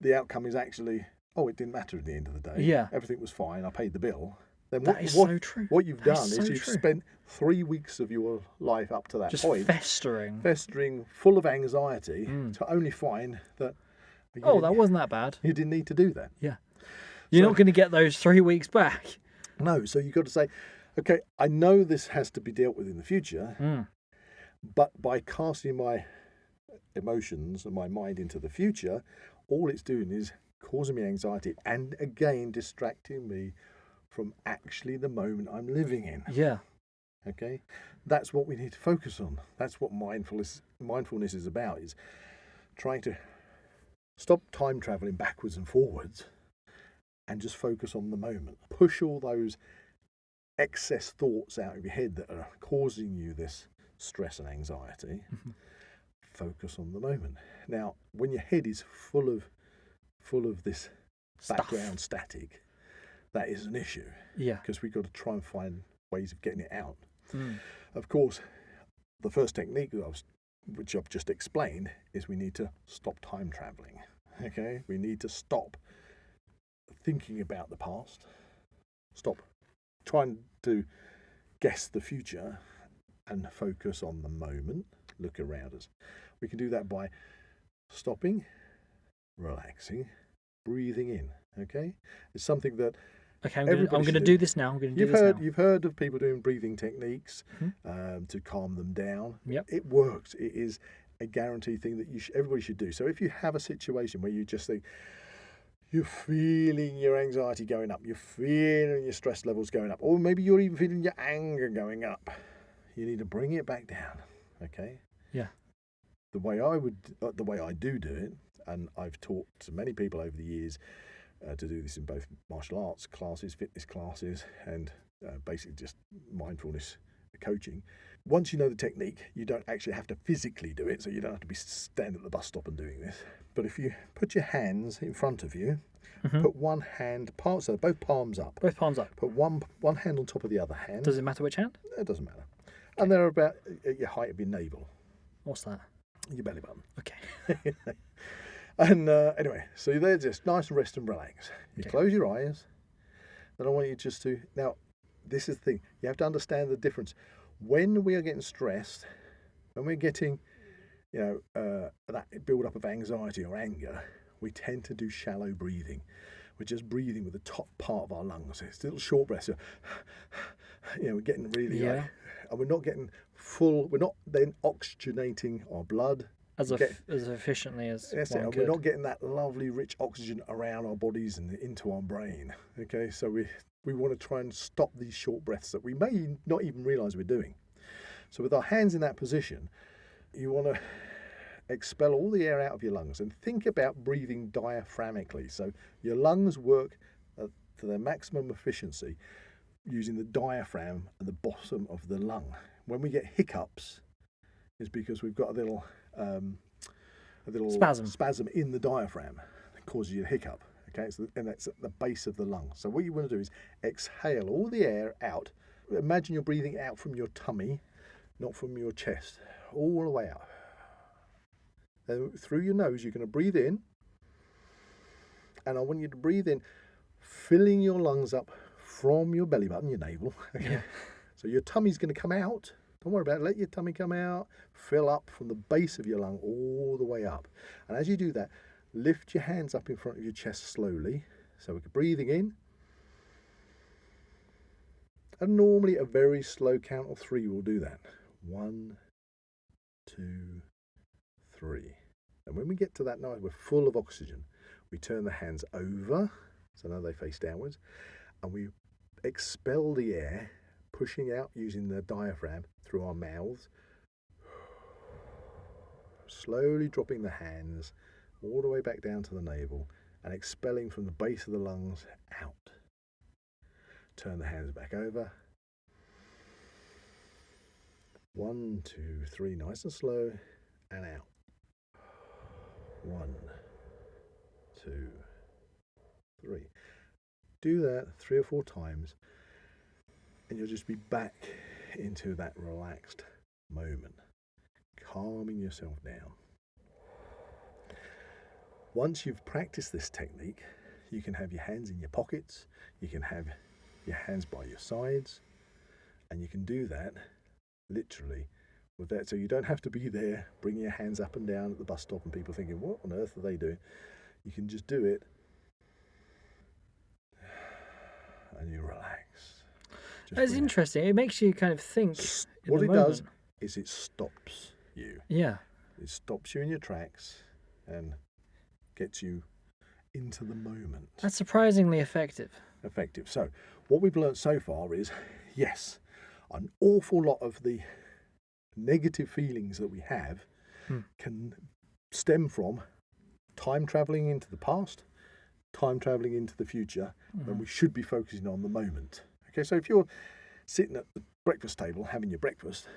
the outcome is actually, oh, it didn't matter at the end of the day. Yeah. Everything was fine. I paid the bill. Then That is so true. What you've That done is you've spent 3 weeks of your life up to that just point festering, full of anxiety to only find that. That wasn't that bad. You didn't need to do that. Yeah. You're not going to get those 3 weeks back. No. So you've got to say, okay, I know this has to be dealt with in the future, but by casting my emotions and my mind into the future, all it's doing is causing me anxiety and again distracting me from actually the moment I'm living in. Yeah. Okay, that's what we need to focus on. That's what mindfulness is about, is trying to stop time traveling backwards and forwards and just focus on the moment. Push all those excess thoughts out of your head that are causing you this stress and anxiety. Focus on the moment. Now, when your head is full of this background static, that is an issue. Yeah. Because we've got to try and find ways of getting it out. Of course, the first technique which I've just explained is we need to stop time traveling. Okay? We need to stop thinking about the past. Stop trying to guess the future and focus on the moment. Look around us. We can do that by stopping, relaxing, breathing in. Okay? It's something that I'm going to do this now. You've heard of people doing breathing techniques to calm them down. Yep. It works. It is a guaranteed thing that everybody should do. So if you have a situation where you just think you're feeling your anxiety going up, you're feeling your stress levels going up, or maybe you're even feeling your anger going up, you need to bring it back down. Okay? Yeah. The way I do it, and I've taught to many people over the years to do this in both martial arts classes, fitness classes, and basically just mindfulness coaching. Once you know the technique, you don't actually have to physically do it, so you don't have to be standing at the bus stop and doing this. But if you put your hands in front of you, put one hand, so both palms up. Both palms up. Put one hand on top of the other hand. Does it matter which hand? It doesn't matter. Okay. And they're about your height of your navel. What's that? Your belly button. Okay. And anyway, so they're just nice and rest and relax. You close your eyes. Then I want you just to... Now, this is the thing. You have to understand the difference. When we are getting stressed, when we're getting, that build-up of anxiety or anger, we tend to do shallow breathing. We're just breathing with the top part of our lungs. It's little short breaths. So, we're getting really... and we're not getting full... We're not then oxygenating our blood... As efficiently as one could. We're not getting that lovely rich oxygen around our bodies and into our brain. Okay, so we want to try and stop these short breaths that we may not even realise we're doing. So with our hands in that position, you want to expel all the air out of your lungs and think about breathing diaphragmically. So your lungs work to their maximum efficiency using the diaphragm at the bottom of the lung. When we get hiccups, it's because we've got a little spasm in the diaphragm that causes you a hiccup. Okay, and that's at the base of the lung. So what you want to do is exhale all the air out. Imagine you're breathing out from your tummy, not from your chest, all the way out. Then through your nose, you're going to breathe in, and I want you to breathe in, filling your lungs up from your belly button, your navel. Okay? Yeah. So your tummy's going to come out. Don't worry about it. Let your tummy come out. Fill up from the base of your lung all the way up. And as you do that, lift your hands up in front of your chest slowly. So we're breathing in. And normally a very slow count of 3 will do that. 1, 2, 3. And when we get to that night, we're full of oxygen. We turn the hands over, so now they face downwards, and we expel the air, pushing out using the diaphragm through our mouths, slowly dropping the hands all the way back down to the navel and expelling from the base of the lungs out. Turn the hands back over. 1, 2, 3, nice and slow, and out. 1, 2, 3. Do that 3 or 4 times, and you'll just be back into that relaxed moment. Calming yourself down. Once you've practiced this technique, you can have your hands in your pockets, you can have your hands by your sides, and you can do that literally with that. So you don't have to be there bringing your hands up and down at the bus stop and people thinking, what on earth are they doing? You can just do it and you relax. That's interesting. It makes you kind of think. What it does is it stops you. Yeah. It stops you in your tracks and gets you into the moment. That's surprisingly effective. So what we've learned so far is, yes, an awful lot of the negative feelings that we have can stem from time traveling into the past, time traveling into the future, when we should be focusing on the moment. Okay, so if you're sitting at the breakfast table having your breakfast,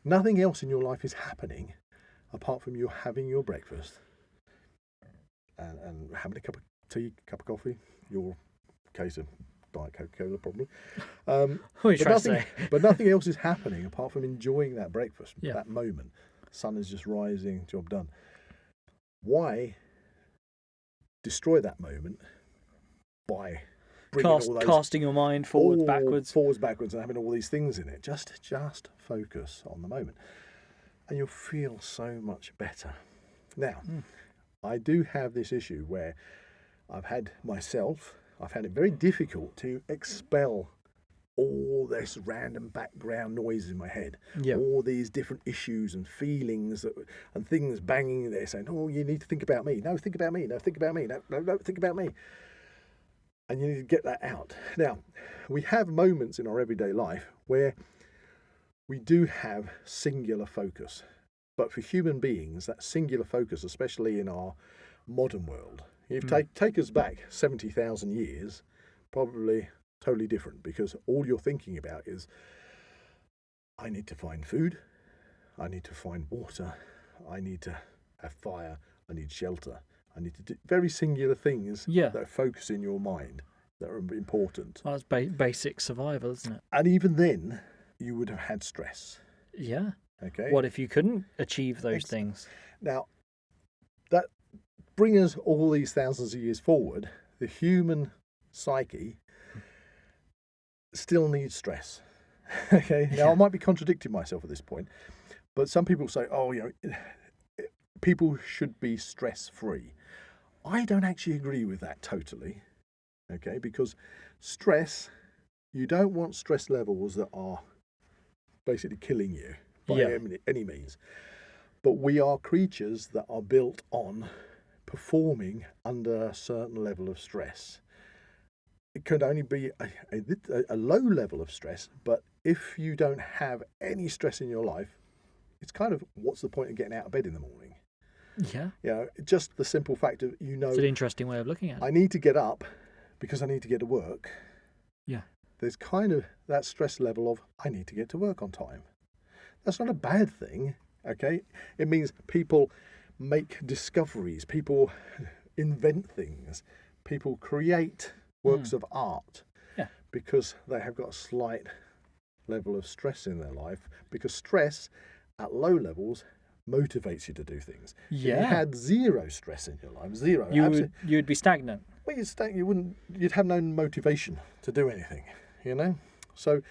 nothing else in your life is happening apart from you having your breakfast and having a cup of tea, cup of coffee, your case of Diet Coca-Cola probably. But nothing else is happening apart from enjoying that breakfast, that moment. Sun is just rising, job done. Why destroy that moment by casting your mind forwards, backwards, and having all these things in it? Just focus on the moment, and you'll feel so much better. Now, I do have this issue where I've found it very difficult to expel all this random background noise in my head, all these different issues and feelings and things banging there saying, oh, you need to think about me. No, think about me. No, think about me. No, think about me. And you need to get that out. Now, we have moments in our everyday life where we do have singular focus. But for human beings, that singular focus, especially in our modern world, if take us back 70,000 years, probably totally different, because all you're thinking about is, I need to find food, I need to find water, I need to have fire, I need shelter, I need to do very singular things that focus in your mind that are important. Well, that's basic survival, isn't it? And even then, you would have had stress. Yeah. Okay. What if you couldn't achieve those things? Now, that bring us all these thousands of years forward, the human psyche still needs stress. Okay. Now, I might be contradicting myself at this point, but some people say, oh, people should be stress-free. I don't actually agree with that totally. Okay, because stress, you don't want stress levels that are basically killing you by any means. But we are creatures that are built on performing under a certain level of stress. It could only be a low level of stress, but if you don't have any stress in your life, it's kind of, what's the point of getting out of bed in the morning? Yeah. Just the simple fact of, it's an interesting way of looking at it. I need to get up because I need to get to work. Yeah. There's kind of that stress level of, I need to get to work on time. That's not a bad thing, okay? It means people make discoveries, people invent things, people create works of art because they have got a slight level of stress in their life, because stress at low levels motivates you to do things. Yeah. If you had zero stress in your life, zero, you would be stagnant. Well, you'd have no motivation to do anything, So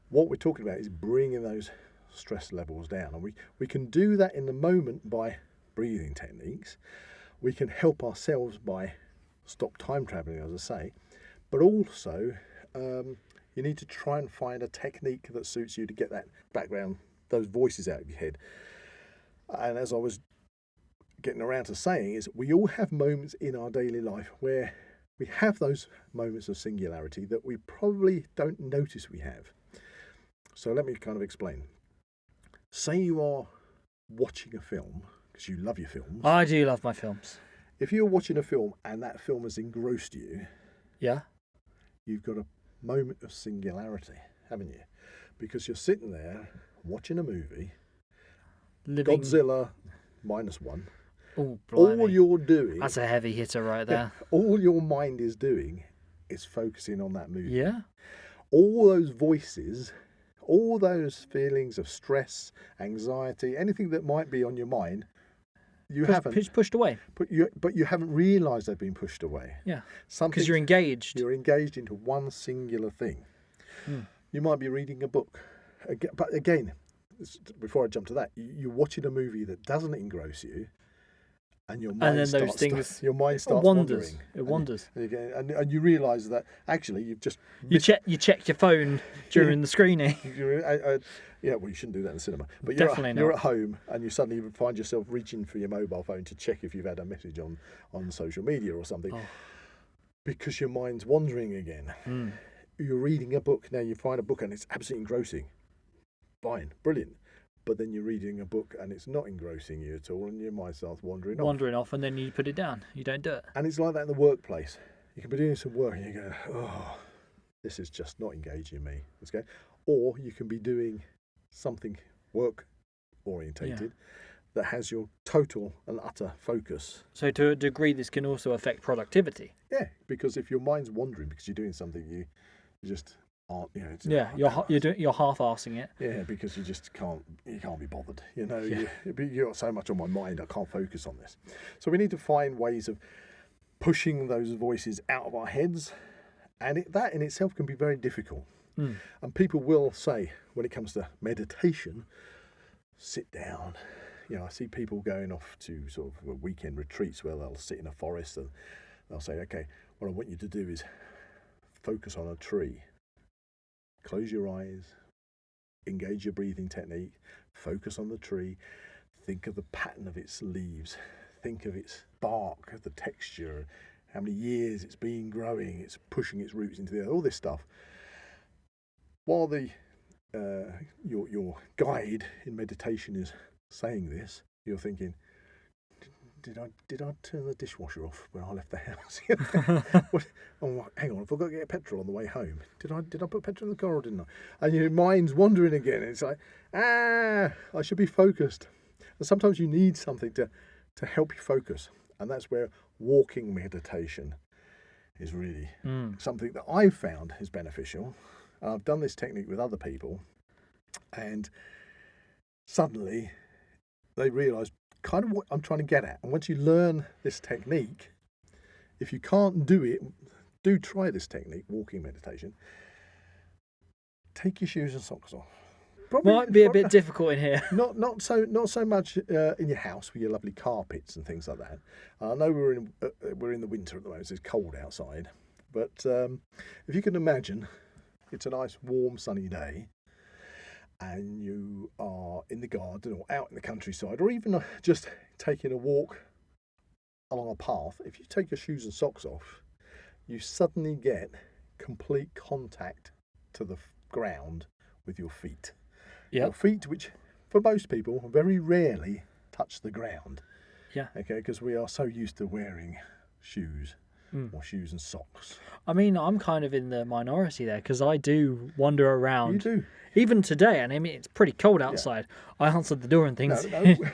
what we're talking about is bringing those stress levels down. And we can do that in the moment by breathing techniques. We can help ourselves by stop time traveling, as I say. But also, you need to try and find a technique that suits you to get that background, those voices out of your head. And as I was getting around to saying, is we all have moments in our daily life where we have those moments of singularity that we probably don't notice we have. So let me kind of explain. Say you are watching a film, because you love your films. I do love my films. If you're watching a film and that film has engrossed you, you've got a moment of singularity, haven't you? Because you're sitting there watching a movie, Godzilla -1. Oh, all you're doing... That's a heavy hitter right there. All your mind is doing is focusing on that movie. Yeah. All those voices All those feelings of stress, anxiety, anything that might be on your mind, you haven't pushed away. But you haven't realised they've been pushed away. Yeah. Because you're engaged. You're engaged into one singular thing. You might be reading a book, but again, before I jump to that, you're watching a movie that doesn't engross you. And your mind starts wandering. It wanders. And you realise that actually you've just you check your phone during the screening. Yeah, well, you shouldn't do that in the cinema. But you're at home and you suddenly find yourself reaching for your mobile phone to check if you've had a message on social media or something, because your mind's wandering again. You're reading a book. Now you find a book and it's absolutely engrossing. Fine, brilliant. But then you're reading a book and it's not engrossing you at all, and your mind starts wandering off, and then you put it down. You don't do it. And it's like that in the workplace. You can be doing some work and you go, oh, this is just not engaging me. Okay? Or you can be doing something work orientated that has your total and utter focus. So to a degree, this can also affect productivity. Yeah, because if your mind's wandering because you're doing something you just aren't, you're half-arsing it. Yeah, because you just can't be bothered. You've got so much on my mind, I can't focus on this. So we need to find ways of pushing those voices out of our heads, and that in itself can be very difficult. And people will say, when it comes to meditation, sit down. I see people going off to sort of weekend retreats where they'll sit in a forest and they'll say, okay, what I want you to do is focus on a tree. Close your eyes, engage your breathing technique, focus on the tree, think of the pattern of its leaves, think of its bark, the texture, how many years it's been growing, it's pushing its roots into the earth, all this stuff. While your guide in meditation is saying this, you're thinking, Did I turn the dishwasher off when I left the house? Hang on, I forgot to get petrol on the way home. Did I put petrol in the car or didn't I? And your mind's wandering again. It's like, I should be focused. And sometimes you need something to help you focus. And that's where walking meditation is really something that I've found is beneficial. I've done this technique with other people, and suddenly they realise kind of what I'm trying to get at. And once you learn this technique, if you can't do it, do try this technique, walking meditation. Take your shoes and socks off. Might be a bit difficult in here. Not so much in your house with your lovely carpets and things like that. I know we're in the winter at the moment, so it's cold outside. But if you can imagine, it's a nice warm sunny day, and you are in the garden or out in the countryside, or even just taking a walk along a path. If you take your shoes and socks off, you suddenly get complete contact to the ground with your feet. Yeah. Your feet, which for most people very rarely touch the ground. Yeah. Okay, because we are so used to wearing shoes or shoes and socks. I mean, I'm kind of in the minority there because I do wander around. You do. Even today, and I mean, it's pretty cold outside. Yeah. I answered the door and things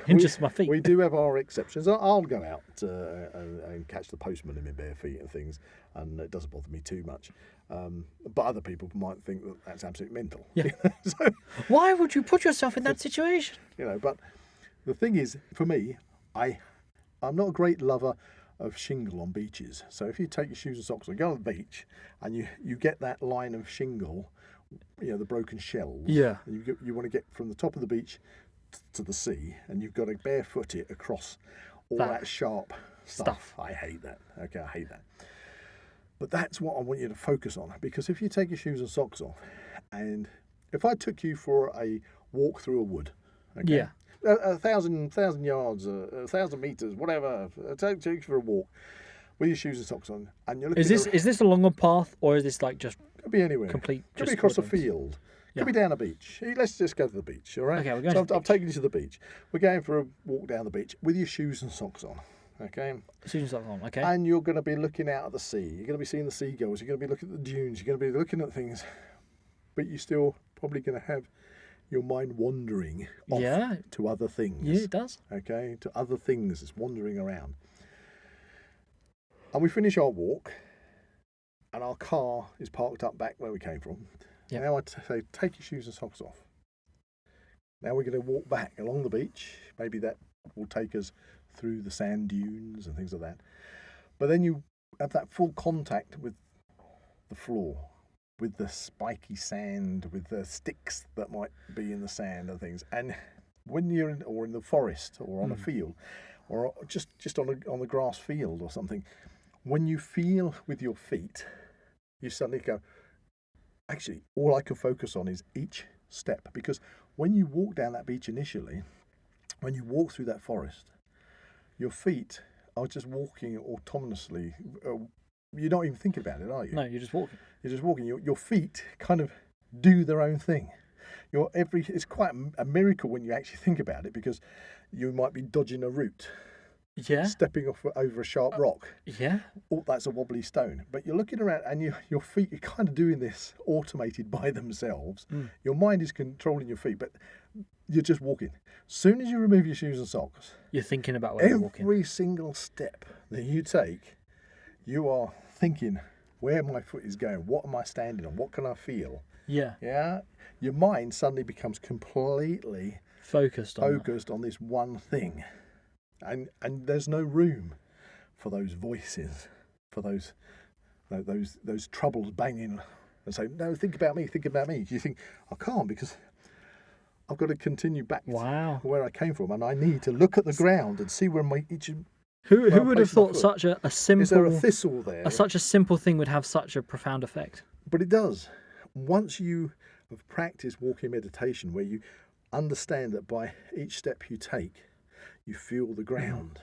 in just my feet. We do have our exceptions. I'll go out and catch the postman in my bare feet and things, and it doesn't bother me too much. But other people might think that that's absolutely mental. Yeah. So, why would you put yourself in that situation? But the thing is, for me, I'm not a great lover of shingle on beaches. So if you take your shoes and socks and go on the beach, and you get that line of shingle, the broken shells. Yeah. And you want to get from the top of the beach to the sea, and you've got to barefoot it across all that sharp stuff. I hate that. Okay, I hate that. But that's what I want you to focus on, because if you take your shoes and socks off, and if I took you for a walk through a wood, okay, yeah, 1,000 yards, 1,000 meters, whatever, take you for a walk with your shoes and socks on, and you're looking. Is this along a path, or is this like just? Could be anywhere. Complete. Could be across a field. Could be down a beach. Let's just go to the beach, all right? Okay, we're going. So I've taken you to the beach. We're going for a walk down the beach with your shoes and socks on. Okay. Shoes and socks on. Okay. And you're going to be looking out at the sea. You're going to be seeing the seagulls. You're going to be looking at the dunes. You're going to be looking at things, but you're still probably going to have your mind wandering off to other things. Yeah, it does. Okay, to other things. It's wandering around. And we finish our walk, and our car is parked up back where we came from. Yep. Now I say, take your shoes and socks off. Now we're going to walk back along the beach. Maybe that will take us through the sand dunes and things like that. But then you have that full contact with the floor, with the spiky sand, with the sticks that might be in the sand and things. And when you're in the forest or on a field, or just on the grass field or something, when you feel with your feet, you suddenly go, actually, all I can focus on is each step. Because when you walk down that beach initially, when you walk through that forest, your feet are just walking autonomously. You're not even thinking about it, are you? No, you're just walking. You're just walking. Your feet kind of do their own thing. It's quite a miracle when you actually think about it, because you might be dodging a root, stepping off over a sharp rock. Yeah. Oh, that's a wobbly stone. But you're looking around and your feet are kind of doing this automated by themselves. Your mind is controlling your feet, but you're just walking. As soon as you remove your shoes and socks, You're thinking about where you're walking. every single step that you take, you are thinking where my foot is going, what am I standing on, what can I feel? Yeah. Yeah, your mind suddenly becomes completely Focused on this one thing, and there's no room for those voices, for those troubles banging and say, no, think about me. You think, I can't, because I've got to continue back to where I came from, and I need to look at the ground and see where Who would have thought such a simple... Is there a thistle there? Such a simple thing would have such a profound effect. But it does. Once you have practiced walking meditation, where you understand that by each step you take, you feel the ground.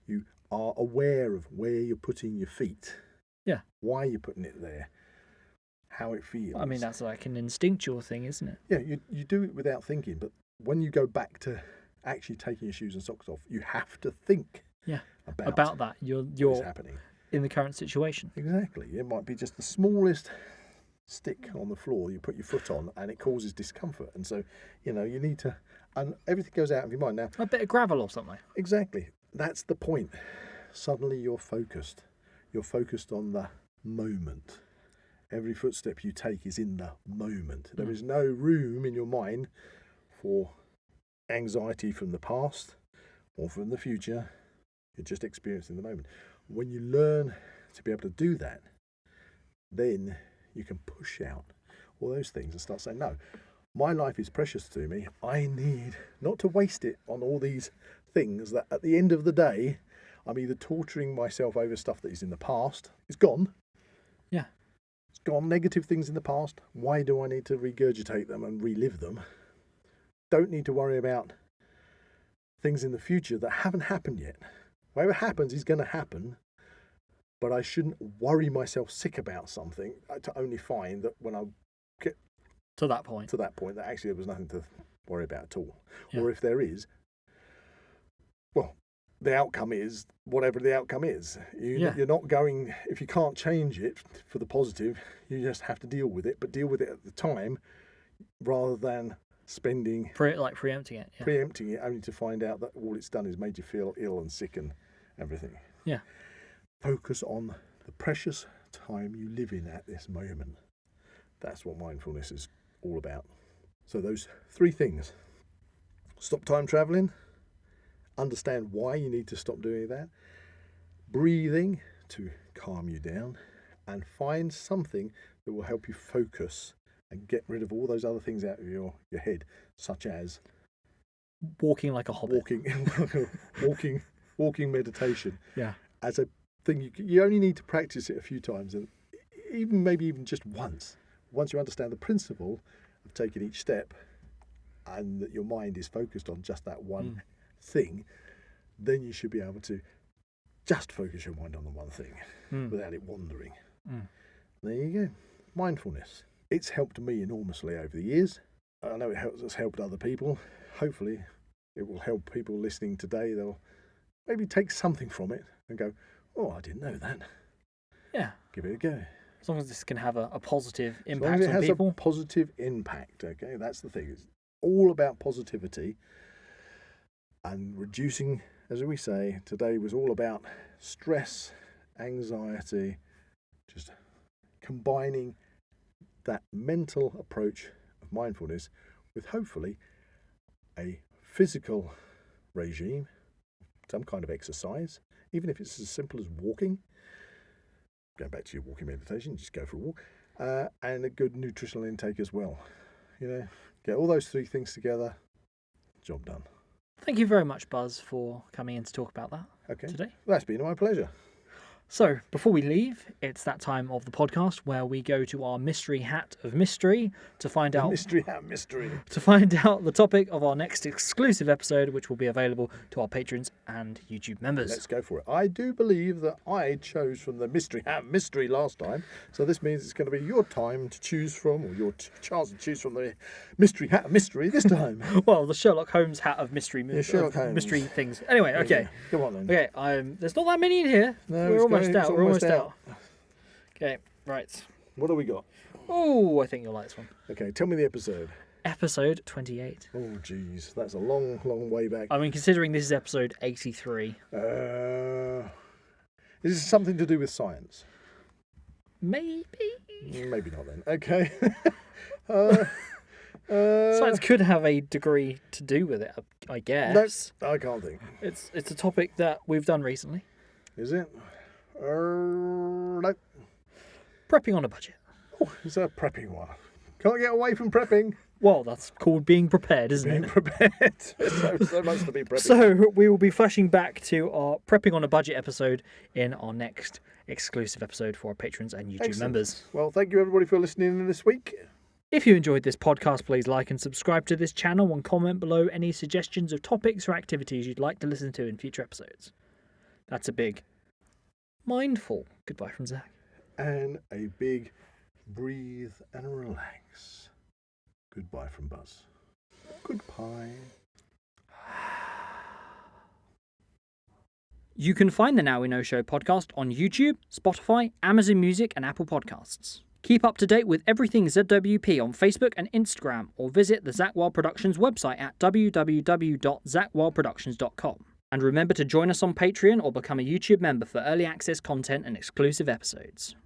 You are aware of where you're putting your feet. Yeah. Why you're putting it there. How it feels. I mean, that's like an instinctual thing, isn't it? Yeah, you do it without thinking, but when you go back to actually taking your shoes and socks off, you have to think. Yeah. About that. You're happening in the current situation. Exactly. It might be just the smallest stick on the floor you put your foot on, and it causes discomfort. And so, you need to, and everything goes out of your mind. Now, a bit of gravel or something. Exactly. That's the point. Suddenly you're focused. You're focused on the moment. Every footstep you take is in the moment. There is no room in your mind for anxiety from the past or from the future. You're just experiencing the moment. When you learn to be able to do that, then you can push out all those things and start saying, no, my life is precious to me. I need not to waste it on all these things that at the end of the day, I'm either torturing myself over stuff that is in the past. It's gone. Yeah. It's gone. Negative things in the past. Why do I need to regurgitate them and relive them? Don't need to worry about things in the future that haven't happened yet. Whatever happens is going to happen, but I shouldn't worry myself sick about something to only find that when I get to that point that actually there was nothing to worry about at all. Yeah. Or if there is, well, the outcome is whatever the outcome is. You're not going, if you can't change it for the positive, you just have to deal with it, but deal with it at the time rather than spending... preempting it. Yeah. Preempting it only to find out that all it's done is made you feel ill and sick and everything. Yeah. Focus on the precious time you live in at this moment. That's what mindfulness is all about. So those three things. Stop time traveling. Understand why you need to stop doing that. Breathing to calm you down. And find something that will help you focus and get rid of all those other things out of your head, such as walking like a hobbit. Walking meditation. Yeah. As a thing, you only need to practice it a few times, and maybe even just once. Once you understand the principle of taking each step, and that your mind is focused on just that one thing, then you should be able to just focus your mind on the one thing without it wandering. There you go. Mindfulness. It's helped me enormously over the years. I know it's helped other people. Hopefully it will help people listening today. They'll maybe take something from it and go, oh, I didn't know that. Yeah. Give it a go. As long as this can have a positive impact on people. As long as it has a positive impact, okay? That's the thing. It's all about positivity and reducing, as we say, today was all about stress, anxiety, just combining that mental approach of mindfulness with hopefully a physical regime, some kind of exercise, even if it's as simple as walking. Going back to your walking meditation, just go for a walk, and a good nutritional intake as well. Get all those three things together, job done. Thank you very much, Buzz, for coming in to talk about that today. That's been my pleasure. So, before we leave, it's that time of the podcast where we go to our mystery hat of mystery to find out Mystery hat mystery. To find out the topic of our next exclusive episode, which will be available to our patrons and YouTube members. Let's go for it. I do believe that I chose from the mystery hat mystery last time, so this means it's going to be your time to choose from, or your chance to choose from the mystery hat of mystery this time. Well, the Sherlock Holmes hat of mystery, Sherlock Holmes. Mystery things. Anyway, okay. Come on then. Okay, there's not that many in here. No, We're almost out. Okay, right. What do we got? Oh, I think you'll like this one. Okay, tell me the episode. Episode 28. Oh, jeez, that's a long, long way back. I mean, considering this is episode 83. Is this something to do with science? Maybe. Maybe not then. Okay. Science could have a degree to do with it, I guess. No, I can't think. It's a topic that we've done recently. Is it? No. Prepping on a budget. Oh, it's a prepping one. Can't get away from prepping. Well, that's called being prepared, isn't it? Being prepared. so much to be prepping. So we will be flashing back to our prepping on a budget episode in our next exclusive episode for our patrons and YouTube members. Well, thank you everybody for listening in this week. If you enjoyed this podcast, please like and subscribe to this channel and comment below any suggestions of topics or activities you'd like to listen to in future episodes. That's a big mindful goodbye from Zach. And a big breathe and relax goodbye from Buzz. Goodbye. You can find the Now We Know Show podcast on YouTube, Spotify, Amazon Music and Apple Podcasts. Keep up to date with everything ZWP on Facebook and Instagram, or visit the Zak Wylde Productions website at www.zakwyldeproductions.com. And remember to join us on Patreon or become a YouTube member for early access content and exclusive episodes.